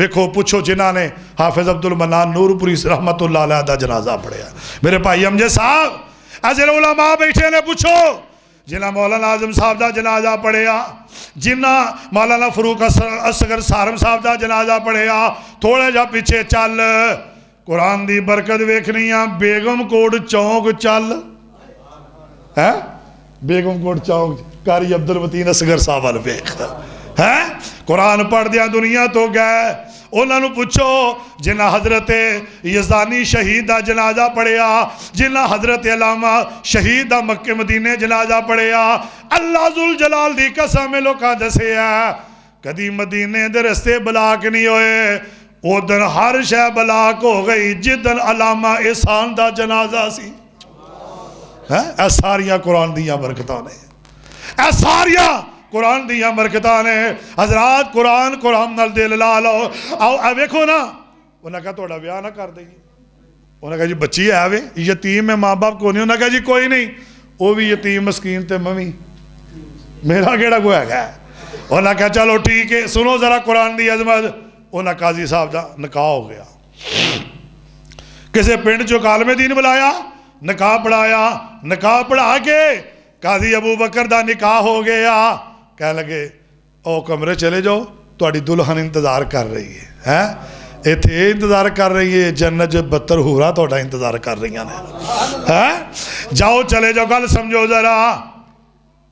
ویکھو پوچھو جنہاں نے حافظ عبد المنان نورپوری رحمت اللہ علیہ دا جنازہ پڑھیا، میرے بھائی امجد صاحب ایسے علماء بیٹھے نے پوچھو جنہاں مولانا اعظم صاحب دا جنازہ پڑھیا، جنہاں مولانا فروق اصغر سارم صاحب دا جنازہ پڑھیا، تھوڑے جا پیچھے چل قرآن دی برکت ویکھنیاں بیگم کوٹ چونک چل بیگم کوٹ چونک قاری عبد المتین اصغر صاحب وال ویکھ قرآن پڑھ دیا دنیا تو گئے، انہوں نے پوچھو جنہ حضرت یزدانی شہید دا جنازہ پڑھیا، جنہ حضرت علامہ شہید دا مکہ مدینے جنازہ پڑھیا، اللہ ذوالجلال دی قسم لوکاں دسے ہے کدی مدینے دے رستے بلاک نہیں ہوئے، او دن ہر شے بلاک ہو گئی جدن علامہ احسان دا جنازہ سی۔ اے ساریاں قرآن دیاں برکتاں نے، اے ساریاں قرآن دیاں برکتاں نے۔ حضرات قرآن نال دل لا لو، آؤ ویکھو نا، انہوں نے کہا توڑا بیاہ نہ کر دیں، انہوں نے کہا جی بچی ہے وے یتیم ہے ماں باپ کو نہیں، انہوں نے کہا جی کوئی نہیں وہ بھی یتیم مسکین تے ممی میرا کیڑا کوئی ہے، انہوں نے کہا چلو ٹھیک ہے سنو ذرا قرآن دی عظمت۔ انہوں نے قاضی صاحب دا نکاح ہو گیا، کسے پنڈ جو عالم دین بلایا، نکاح پڑھایا، نکاح پڑھا کے قاضی ابو بکر دا نکاح ہو گیا، کہنے لگے او کمرے چلے جاؤ تہاڈی دلہن انتظار کر رہی ہے، ایتھے انتظار کر رہی ہے، جنت جو بدتر ہورا تہاڈا انتظار کر رہی ہیں، جاؤ چلے جاؤ گل سمجھو ذرا۔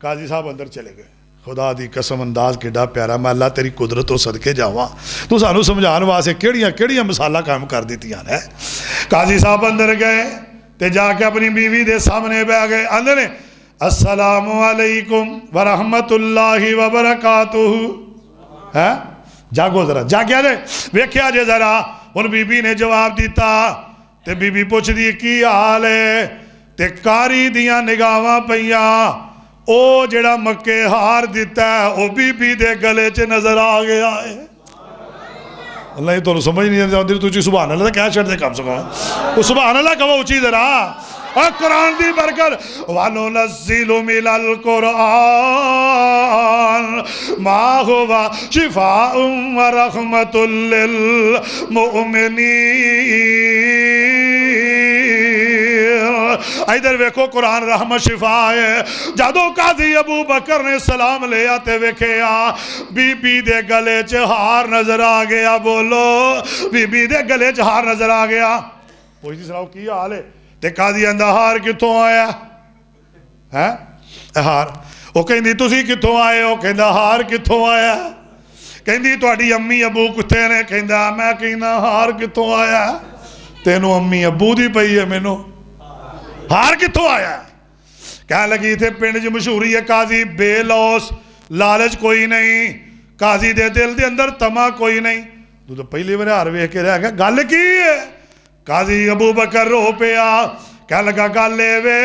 قاضی صاحب اندر چلے گئے، خدا دی قسم انداز کیڈا پیارا، میں اللہ تیری قدرت و صدقے جاواں تو سانو سمجھان واسطے کیڑیاں مثالاں قائم کر دیتیاں نے۔ قاضی صاحب اندر گئے تے جا کے اپنی بیوی دے سامنے بیٹھ گئے، اندر نے السلام علیکم ورحمت اللہ وبرکاتہ، جاگو ذرا جاگیا جے ویکھیا جے ذرا، ان بی بی نے جواب دیتا تے بی بی پوچھ دی کی حال ہے تے کاری دیاں نگاواں پیاں، او جڑا مکے ہار دیتا ہے او بی بی دے گلے چ نظر آ گیا ہے۔ اللہ ہی تو سمجھ نہیں آتی تو سبحان اللہ کیا چھڑ دے کم سے کم سبحان اللہ کہو اونچی ذرا، اور قرآن دی برکت وَنُنَزِّلُ مِنَ الْقُرْآنِ مَا هُوَ شِفَاءٌ وَرَحْمَةٌ لِّلْمُؤْمِنِينَ۔ ادھر ویکھو قرآن رحمت شفا ہے۔ جادو قاضی ابو بکر نے سلام لے آتے ویکھیا بی بی دے گلے چ ہار نظر آ گیا، بولو بی بی دے گلے چ ہار نظر آ گیا۔ پوچھتی سناؤ کی حال ہے تے قاضی آندا ہار کتوں آیا ہے؟ ہار وہ کہندی تسی کتوں آئے ہو؟ کہندا ہار کتوں آیا؟ کہندی تہاڈی امی ابو کتے نے؟ کہندا میں کہنا ہار کتوں آیا؟ تینوں امی ابو دی پئی ہے، مینوں ہار کتوں آیا؟ کہنے لگی تھے پنڈ جو مشہوری ہے قاضی بے لوس، لالچ کوئی نہیں، قاضی دے دل دے اندر تما کوئی نہیں۔ تو پہلی بار ہار ویکھ کے رہ گیا، گل کی ہے؟ قاضی ابو بکر رو پیا، کہنے لگا گل اے وے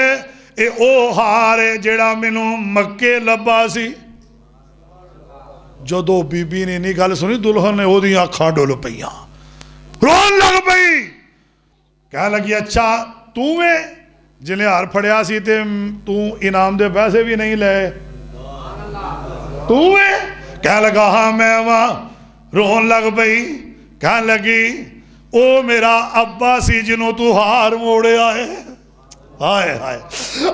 اے او ہار ہے جڑا مینوں مکے لبا سی۔ جدو بی بی نے نہیں گل سنی دلہن نے او دی آنکھاں ڈول پئیاں، رون لگ پئی، کہنے لگی اچھا تو میں جنہیں ہار پھڑیا سی تے تو انعام دے پیسے بھی نہیں لے؟ تو میں کہنے لگا ہاں میں وہاں، رون لگ پئی، کہنے لگی او میرا ابا سی جنہوں تو ہار موڑے آئے، ہائے ہائے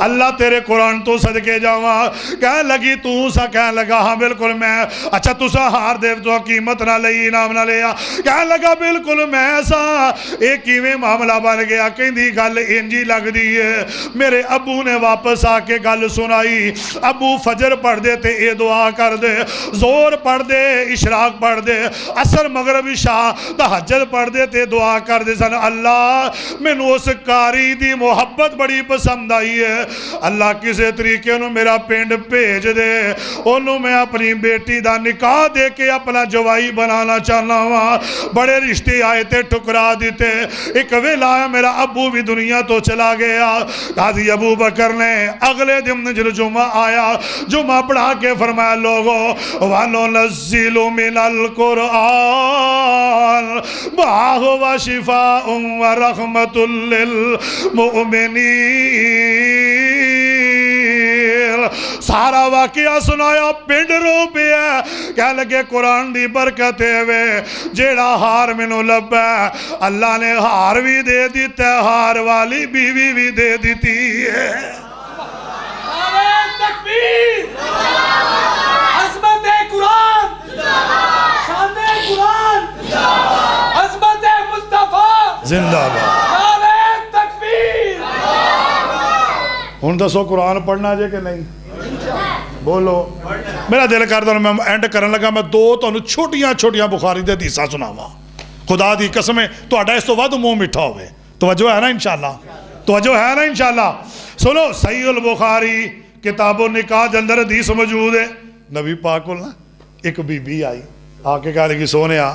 اللہ تیرے قرآن تو صدقے جاواں۔ کہنے لگی تو سا؟ کہنے لگا ہاں بالکل میں۔ اچھا تو سا ہار دے تو قیمت نہ لئی، انعام نہ لیا؟ کہنے لگا بالکل میں سا۔ ایک کیویں معاملہ بن گیا؟ کہندی گل انجی لگ دی ہے، میرے ابو نے واپس آ کے گل سنائی، ابو فجر پڑھ دے تے اے دعا کر دے، زور پڑھ دے، اشراق پڑھ دے، عصر مغرب عشاء تہجد پڑھ دے تے دعا کر دے سن اللہ مینوں اس کاری دی محبت بڑی پسند آئی ہے، اللہ کسے طریقے انہوں میرا پینڈ بھیج دے، انہوں میں اپنی بیٹی دا نکاح دے کے اپنا جوائی بنانا چاہنا ہوا۔ بڑے رشتے آئے تھے ٹھکرا دیتے، ایک ویلا آیا میرا ابو بھی دنیا تو چلا گیا۔ قاضی ابو بکر نے اگلے دن جب جمعہ آیا جمعہ پڑھا کے فرمایا لوگو وَنُنَزِّلُ مِنَ الْقُرْآنِ مَا هُوَ شِفَاءٌ وَرَحْمَةٌ لِّلْمُؤْمِنِينَ۔ سارا واقعہ سنایا پنڈ رو پیا کہہ لگے قرآن دی برکت ہے جیڑا ہار مینوں لبا اللہ نے ہار بھی دے دیتا ہے ہار والی بیوی بھی دے دیتی ہے نعرہ تکبیر عظمت قرآن شان قرآن عظمت مصطفیٰ زندہ باد نعرہ تکبیر ہن دسو قرآن پڑھنا جے کہ نہیں بولو میرا دل کردا میں اینڈ کرن لگا میں دو تانوں چھوٹیاں چھوٹیاں بخاری دے حدیثاں سناواں خدا دی قسم تہاڈا اس تو ود منہ میٹھا ہوے توجہ ہے نا انشاءاللہ توجہ ہے نا انشاءاللہ سنو صحیح البخاری کتاب النکاح دے اندر حدیث موجود ہے نبی پاک کول نا ایک بی بی آئی آ کے کہہ لگی سونیا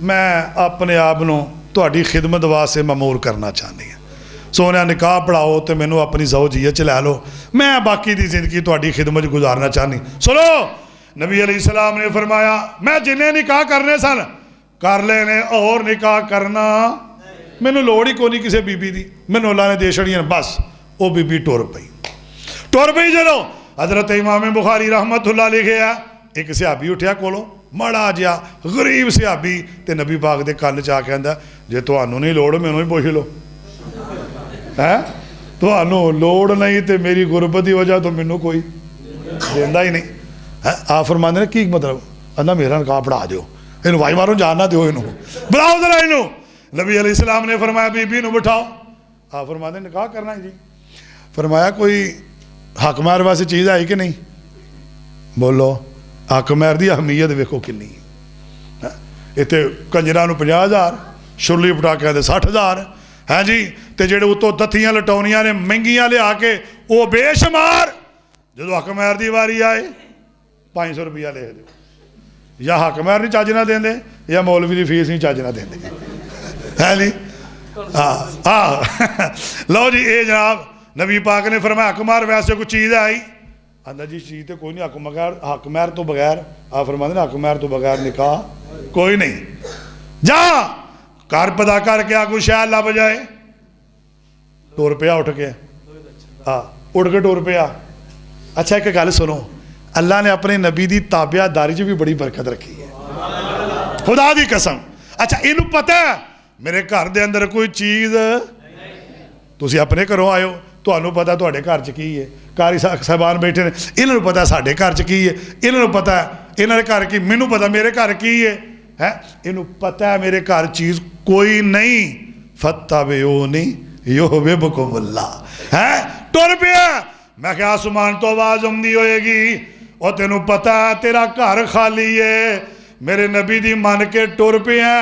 میں اپنے آپ نو تہاڈی خدمت واسطے مامور کرنا چاہنی ہوں سونیا نکاح پڑھاؤ تو مینوں اپنی زوجیت چ لے لو میں باقی دی زندگی تہاڈی خدمت گزارنا چاہنی سنو نبی علیہ السلام نے فرمایا میں جنہیں نکاح کرنے سن کر لینے اور نکاح کرنا مینوں لوڑ ہی کوئی نہیں کسی بی بی دی مینوں اللہ نے دے چھڑیاں بس وہ بی بی ٹر پئی جدو حضرت امام بخاری رحمت اللہ لکھے ہے ایک صحابی اٹھیا کولو ماڑا جیا غریب صحابی تے نبی پاک دے کان چ آ کے کہندا جے تانوں نہیں لوڑ مینوں ہی پوچھ لو ہے تانوں لوڑ نہیں تے میری غربت دی وجہ تو مینوں کوئی دیندا ہی نہیں آپ فرماندے نے کی مطلب اندا میرا نکاح پڑھا دیو اینوں وائی مارو جان نہ دیو اینوں بلاؤ ذرا اینوں نبی علیہ السلام نے فرمایا بی بی نو بٹھاؤ آپ فرماندے نکاح کرنا ہے جی فرمایا کوئی حق مہر واسطے چیز آئی کہ نہیں بولو حق مہر دی اہمیت ویکھو کنی اتنے کنجراں نو 50,000 شرلی پٹاکیاں دے 60,000 ہاں جی تے جڑے اتوں دتیاں لٹاونیاں نے مہنگیاں لیا کے وہ بے شمار جدو حق مہر دی واری آئے 500 روپیہ لے دو یا حق مہر نہیں چج نہ دیں دے یا مولوی دی فیس نہیں چج نہ دیں دے ہے نہیں لو جی اے جناب نبی پاک نے فرمایا حق مہر ویسے کوئی چیز آئی آندا جی چیز تو کوئی نہیں حق مہر تو بغیر آپ فرماتے ہیں حق مہر تو بغیر نکاح کوئی نہیں جا کار پتا کر کے کوئی شاید لب جائے ٹور پیا اٹھ کے اٹھ کے ٹور پیا اچھا ایک گل سنو اللہ نے اپنے نبی دی تابعہ داری چ بھی بڑی برکت رکھی ہے خدا دی قسم اچھا یہ پتہ ہے میرے گھر دے اندر کوئی چیز تسی اپنے گھروں آئے ہو تمہیں پتا تے گھر چ کی ہے کاری صاحبان بیٹھے نے انہوں پتا ساڈے گھر چ کی ہے انہوں پتا ہے انہوں نے گھر کی مینوں پتا میرے گھر کی ہے انہوں پتا ہے میرے گھر چیز کوئی نہیں فاتبعونی یحببکم اللہ ہے ٹر پیا میں کہ آسمان تو آواز آمدی ہوئے گی اور تینوں پتا ہے تیرا گھر خالی ہے میرے نبی دی من کے ٹر پیا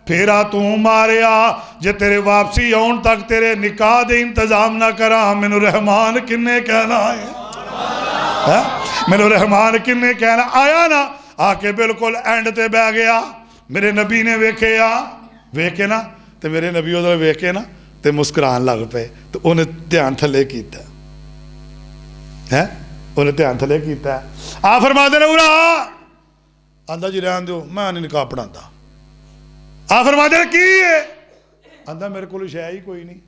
پھیرا تو ماریا جے تیرے واپسی آن تک تیرے نکاح دے انتظام نہ کرا مینوں رحمان کنے کہنا ہے مینوں رحمان کنے کہنا آیا نا آ کے بالکل اینڈ تے بہ گیا میرے نبی نے ویکھے نا تے میرے نبی ادھر ویکھے نا تے مسکران لگ پے تو انہیں دھیان تھلے کیتا ہے انہیں دھیان تھلے کیتا ہے آ فرما دے نا آندا جی رہن دیو میں نہیں نکاح پڑھاندا آ فرما دے کی ہے آندا میرے کو شے ہی کوئی نہیں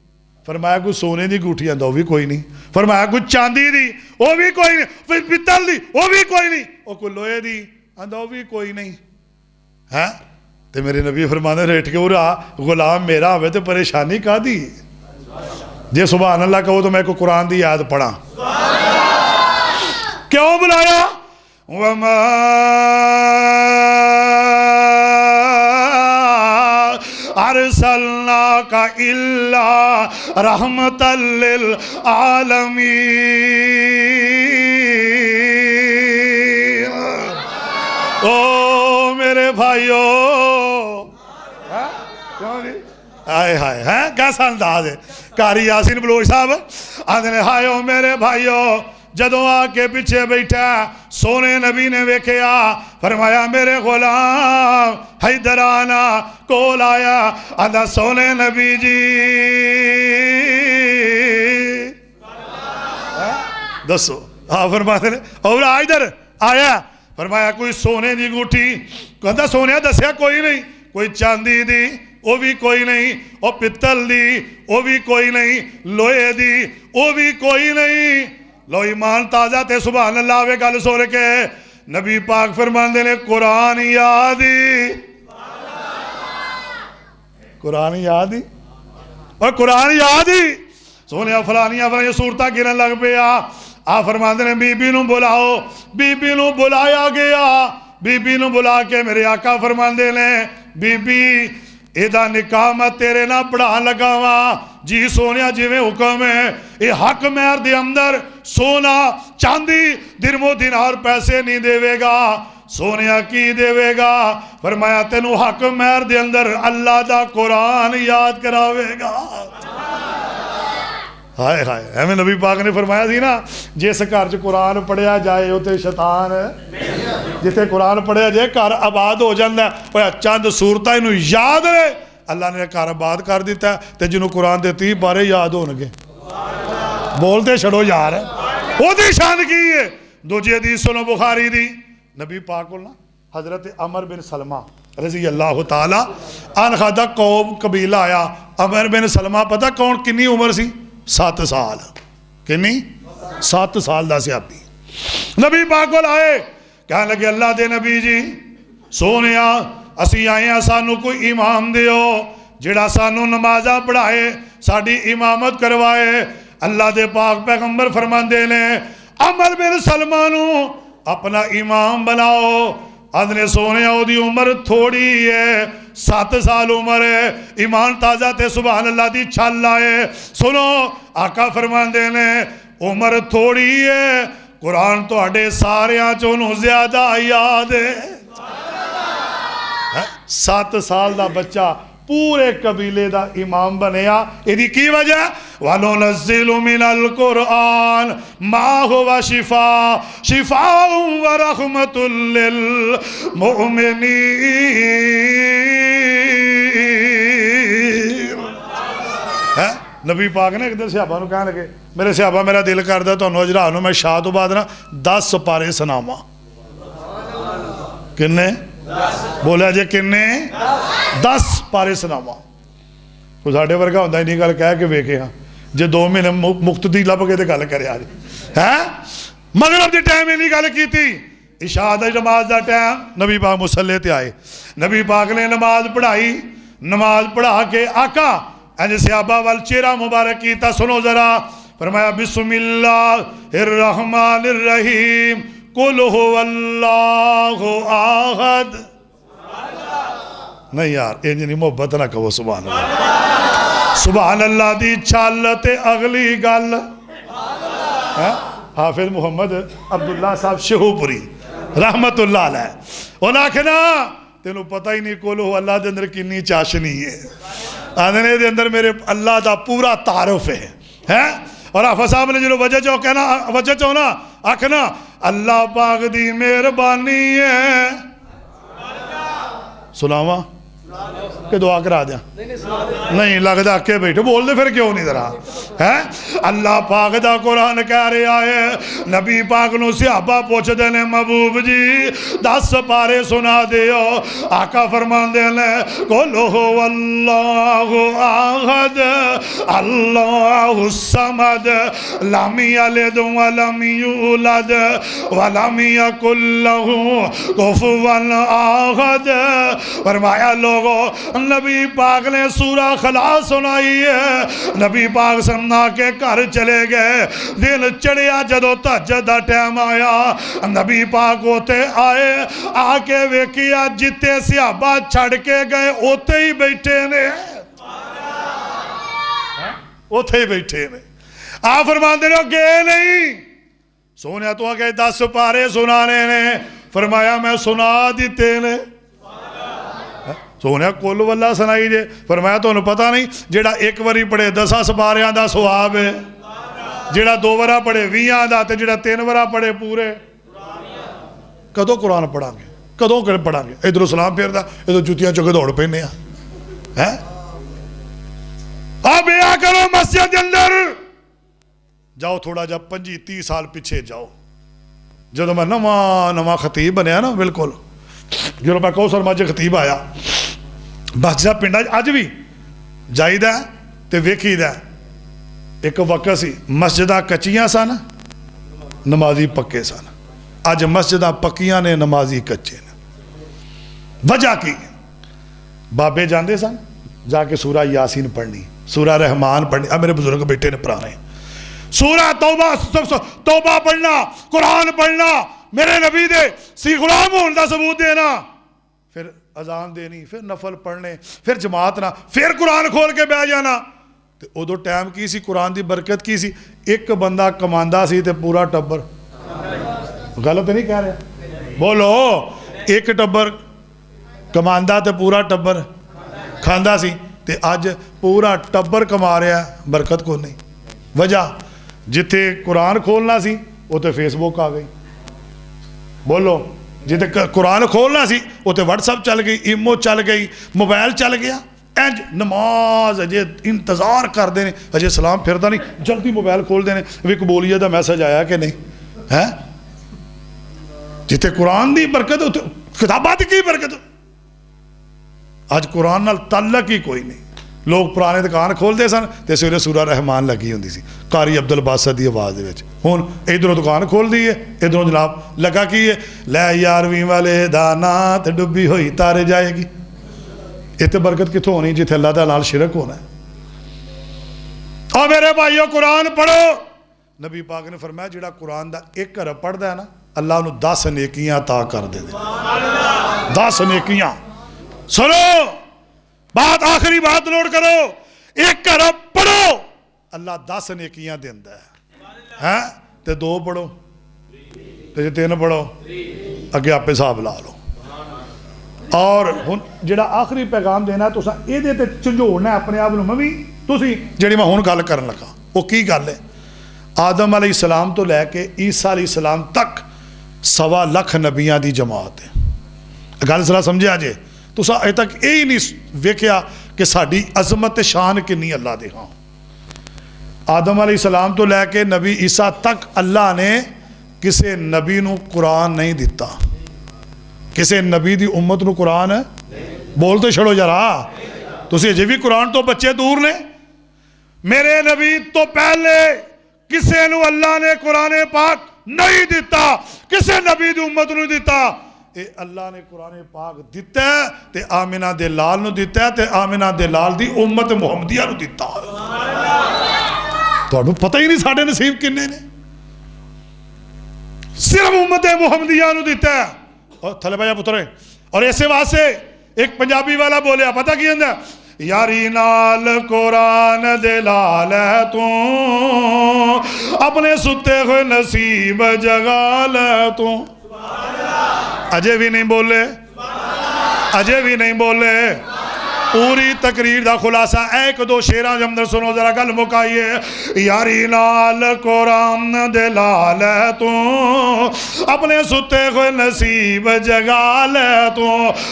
فرمایا کوئی سونے دی گوٹھی آندا وہ بھی کوئی نہیں فرمایا کوئی چاندی دی وہ بھی کوئی نہیں پھر پتل دی وہ بھی کوئی نہیں وہ کوئی لوہے دی آندا وہ بھی کوئی نہیں ہے تے میرے نبی فرمانے ریٹ کے غلام میرا ہوئے تو پریشانی کا دی جے سبحان اللہ کہو تو میں کو قرآن دی یاد پڑھا کیوں بلایا وما ارسلناک الا رحمتا للعالمین او میرے بھائیو آئے ہائے ہیں کیسا انداز ہے قاری یاسین بلوچ صاحب آدھے نے ہائے او میرے بھائیو جدوں آ کے پیچھے بیٹھا سونے نبی نے ویکھیا فرمایا میرے غلام حیدر آنا کول آیا آدھا سونے نبی جی دسو فرماتے ہیں اور ادھر آیا فرمایا کوئی سونے دی گوٹھی کہندا سونے دسیا کوئی نہیں کوئی چاندی دی وہ بھی کوئی نہیں وہ پتل دی وہ بھی کوئی نہیں لوہے دی وہ بھی کوئی نہیں لو ایمان تازہ تے سبحان اللہ وے گل سن کے نبی پاک فرماندے نے قرآن یاد ہی قرآن یاد ہی اور قرآن یاد ہی سونے فلانیاں فلانیاں صورتاں گرن لگ پیا آپ فرماندے نے بی بی نو بلاؤ بی بی نو بلایا گیا بی بی نو بلا کے میرے آقا فرماندے نے بی بی ایدہ نکاح میں تیرے نہ پڑھا لگاواں جی سونیا جی میں حکم ہے اے حق مہر دے اندر سونا چاندی درم و دینار پیسے نہیں دے وے گا سونیا کی دے وے گا فرمایا تینو حق مہر دے اندر اللہ دا قرآن یاد کراوے گا ہائے ہائے ہمیں نبی پاک نے فرمایا تھی نا جس گھر چ قرآن پڑھیا جائے اوتے شیطان جتے قرآن پڑھیا جائے گھر آباد ہو جاندہ ہے چند صورتاں انہوں یاد رہے اللہ نے گھر آباد کر دیتا ہے تے جنہوں قرآن دے 30 بارے یاد ہونگے بولتے چھڑو یار ہے وہ دی شان کی ہے دوجی حدیث سنو بخاری دی نبی پاک بولنا حضرت عمر بن سلمہ رضی اللہ تعالیٰ آنخادہ قوم قبیلہ آیا عمر بن سلمہ پتہ کون کنی عمر سی 7 سال کنی 7 سال دا صحابی نبی پاک کو لائے کہنے لگے اللہ دے نبی جی سونیا اسی آئے ہیں سانو کوئی امام دیو جڑا سانو نمازہ پڑھائے ساڑی امامت کروائے اللہ دے پاک پیغمبر فرمان دے لیں عمر بن سلمانو اپنا امام بناؤ ادنے سونے او دی عمر تھوڑی ہے 7 سال عمر ہے ایمان تازہ تے سبحان اللہ دی چھال لائے سنو آقا فرمان دینے عمر تھوڑی ہے قرآن تو اڈے ساریاں چونوں زیادہ یاد ہے 7 سال دا بچہ پورے قبیلے دا امام بنیا ایدی کی وجہ وَنُنَزِّلُ مِنَ الْقُرْآنِ مَا هُوَ شِفَاءٌ وَرَحْمَةٌ لِّلْمُؤْمِنِينَ نبی پاک نے ایک دن صحابہ نو کہنے لگے میرے صحابہ میرا دل کردہ تو انہوں اجرانوں میں شاہ تو بعد نا 10 پارے سناما کنے بولا جے کنے 10 پارے سناما کوئی ساڑھے ورگا ہوندہ ہی نہیں گل کہہ کے ویکے ہاں جے 2 مہینے مقتدی لب کے دے گل کرے آج مغرب دی ٹائم نہیں گل کی تھی عشاء دا نماز دا ٹائم نبی پاک مسلح تے آئے نبی پاک نے نماز پڑھائی نماز پڑھا کے آقا ایجے صحابہ والچیرہ مبارک کیتا سنو ذرا فرمایا بسم اللہ الرحمن الرحیم قل هو اللہ آہد نہیں یار انجنی محبت نہ کہو سبحان اللہ سبحان اللہ دی چھالتے اگلی گل حافظ محمد عبداللہ صاحب شہو پوری رحمت اللہ علیہ انہاں کہنا تینوں پتہ ہی نہیں کولو اللہ دے اندر کنی چاشنی ہے آدھنے دے اندر میرے اللہ دا پورا تعارف ہے اور حافظ صاحب نے جنہوں وجہ چاہو کہنا وجہ چاہو نا آکھنا اللہ پاک دی مہربانی ہے سناواں کہ دعا کرا دیا نہیں لگتا کہ بیٹھے بول دے پھر کیوں نہیں ذرا اللہ پاک دا قرآن کہہ رہا ہے نبی پاک نو صحابہ پوچھ دینے محبوب جی 10 پارے سنا دیو آقا فرمان دینے قل هو اللہ آہد اللہ الصمد لم یلد ولم یولد ولم یکن لہ کفوا احد فرمایا لوگو نبی پاک نے سورہ خلاص سنائی ہے نبی پاک سمنا کے گھر چلے گئے دن چڑیا جدو تہجد دا ٹائم آیا نبی پاک ہوتے آئے آکے ویکیا جتے صحابہ چھڑ کے گئے ہوتے ہی بیٹھے نے ہوتے ہی بیٹھے نے آپ فرمان دے رہو گئے نہیں سونیا تو آگے 10 پارے سنانے نے فرمایا میں سنا دیتے نے سونیا کل واللہ سنائی جے فرمایا تو انہوں پتہ نہیں جیڑا 1 وری پڑے 10 پاریاں دا سواب ہے جیڑا 2 ورہ پڑے 20 دا تے جیڑا 3 ورہ پڑے پورے کدو قرآن پڑھا گے کدو پڑھا گے ادھر سلام پھر دا ادھر جوتیاں چکے دوڑ پہنے ہیں اب یہ کرو مسجد اندر جاؤ تھوڑا جا 25-30 سال پیچھے جاؤ جدو میں نواں خطیب بنیا نا بالکل جدو میں کوثر ماجے خطیب آیا بس جا پنڈا اج بھی جائی دا تے ویکھی دا ایک وقت سی مسجدہ کچیاں سن نمازی پکے سن. اج مسجداں پکیاں نے, نمازی کچے نے. وجہ کی؟ بابے جاندے سن جا کے سورہ یاسین پڑھنی, سورہ رحمان پڑھنی. اب میرے بزرگ بیٹے نے پرانے سورہ توبہ پڑھنا, قرآن پڑھنا, میرے نبی دے سی غلام ہون دا ثبوت دینا, پھر اذان دینی, پھر نفل پڑھنے, پھر جماعت نہ, پھر قرآن کھول کے بہ جانا. تے ادو ٹائم کی سی, قرآن دی برکت کی سی, ایک بندہ کماندا سی تے پورا ٹبر. غلط نہیں کہہ رہے؟ بولو, ایک ٹبر کماندا تے پورا ٹبر کھاندا سی. تے اج پورا ٹبر کما رہا ہے, برکت کو نہیں. وجہ جتھے قرآن کھولنا سی اتنے فیس بک آ گئی. بولو, جتھے قرآن کھولنا سی اتنے واٹس ایپ چل گئی, ایمو چل گئی, موبائل چل گیا. انج نماز اجے انتظار کرتے ہیں, اجے سلام پھرتا نہیں, جلدی موبائل کھولتے ہیں بھی قبولیت کا میسج آیا کہ نہیں ہے. جتھے قرآن دی برکت اتنے کتابات کی برکت. اج قرآن نال تعلق ہی کوئی نہیں. لوگ پرانے دکان کھولتے سن تے سویرے سورہ رحمان لگی ہوندی سی قاری عبد الباسط دی آواز دے وچ. ہن ادھروں دکان کھول دی ہے, ادھروں جناب لگا کی ہے, لے یارویں والے دانا تے ڈبی ہوئی تارے جائے گی. اتنے برکت کتوں ہونی جتھے اللہ تعالی نال شرک ہونا ہے. اور میرے بھائیو قرآن پڑھو. نبی پاک نے فرمایا جڑا قرآن دا ایک حرف پڑھدا ہے نا, اللہ انہوں 10 نیکیاں عطا کر دے. 10 نیکیاں. سنو بات, آخری بات نوٹ کرو, ایک حرف پڑھو اللہ 10 نیکیاں دیندا ہے. تے 2 پڑھو تے 3 پڑھو, اگے آپ حساب لا لو. اور ہن جڑا آخری پیغام دینا ہے تساں اے دے تے جھنجھوڑنا ہے اپنے آپ نوں. میں تسی جڑی میں ہن گل کرن لگا وہ کی گل ہے؟ آدم علیہ السلام تو لے کے عیسیٰ علیہ السلام تک 1.25 لاکھ نبیاں دی جماعت ہے. گل ذرا سمجھا جے. تساں اے تک یہی نہیں ویکھیا کہ ساڈی عظمت شان کنی اللہ دے. ہاں, آدم علیہ السلام تو لے کے نبی عیسیٰ تک اللہ نے کسے نبی نو قرآن نہیں دیتا. کسے نبی دی امت نو قرآن بولتے چھڑو جرا. تسی اجے بھی قرآن تو بچے دور نے. میرے نبی تو پہلے کسے نو اللہ نے قرآن پاک نہیں دیتا, کسے نبی دی امت نو دیتا. اے اللہ نے قرآن پاک دیتا ہے تے آمنہ دے لال نو دیتا ہے تے آمنہ دے لال دی امت محمدیہ نو دیتا ہے. تو انہوں پتہ ہی نہیں ساڑھے نصیب کنے نے, صرف امت محمدیہ نو دیتا ہے. اور تھلے بھائی پترے, اور ایسے واسے ایک پنجابی والا بولیا, پتہ کی اندر, یاری نال قرآن دے لال ہے تو اپنے ستے ہوئے نصیب جگا لے تو. اجے بھی نہیں بولے, اجے بھی نہیں بولے. پوری تقریر دا خلاصہ ایک دو شیران جمدر سنو ذرا گل مکائیے. یاری نال قرآن دے لال ہے تو اپنے ستے ہوئے نصیب جگا لے تو.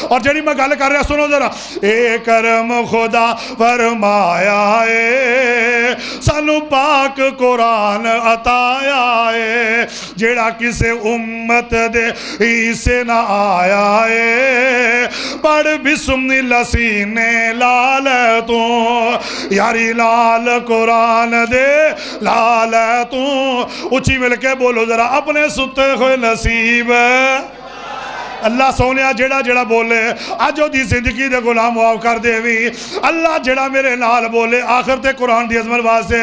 اور جڑی میں گل کر رہا سنو ذرا. اے کرم خدا فرمایا ہے سانو پاک قرآن عطایا ہے, جڑا کسے امت دے حصے نہ آیا ہے. پڑھ بسم اللہ سینے لال تو, یاری لال قرآن دے لال تو. اچھی مل کے بولو ذرا, اپنے ستے ہوئے نصیب. اللہ سونیا جڑا جڑا بولے آج دی زندگی دے غلام معاف کر دے وی. اللہ جڑا میرے نال بولے آخر تے قرآن دی عظمت واسطے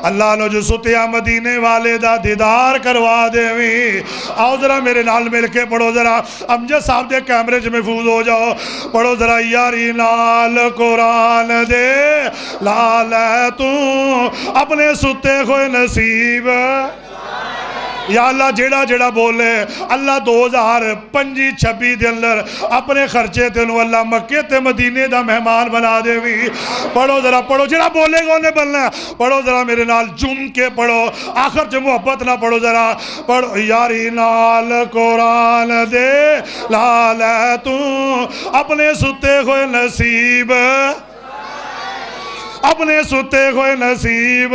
اللہ نو جو ستیا مدینے والے دا دیدار کروا دے وی. آؤ ذرا میرے نال مل کے پڑھو ذرا, امجد صاحب دے کیمرے چ محفوظ ہو جاؤ. پڑھو ذرا, یاری نال قرآن دے لال تو اپنے ستے ہوئے نصیب. یا اللہ جیڑا جیڑا بولے اللہ 2025-26 دے اندر اپنے خرچے تینوں اللہ مکے تے مدینے دا مہمان بنا دے وی. پڑھو ذرا, پڑھو جیڑا بولے گا انہیں بلنا. پڑھو ذرا میرے نال جم کے پڑھو, آخر جو محبت نہ پڑھو ذرا. پڑھو, یاری نال قرآن دے لال تو اپنے ستے ہوئے نصیب, اپنے ستے ہوئے نصیب.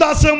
10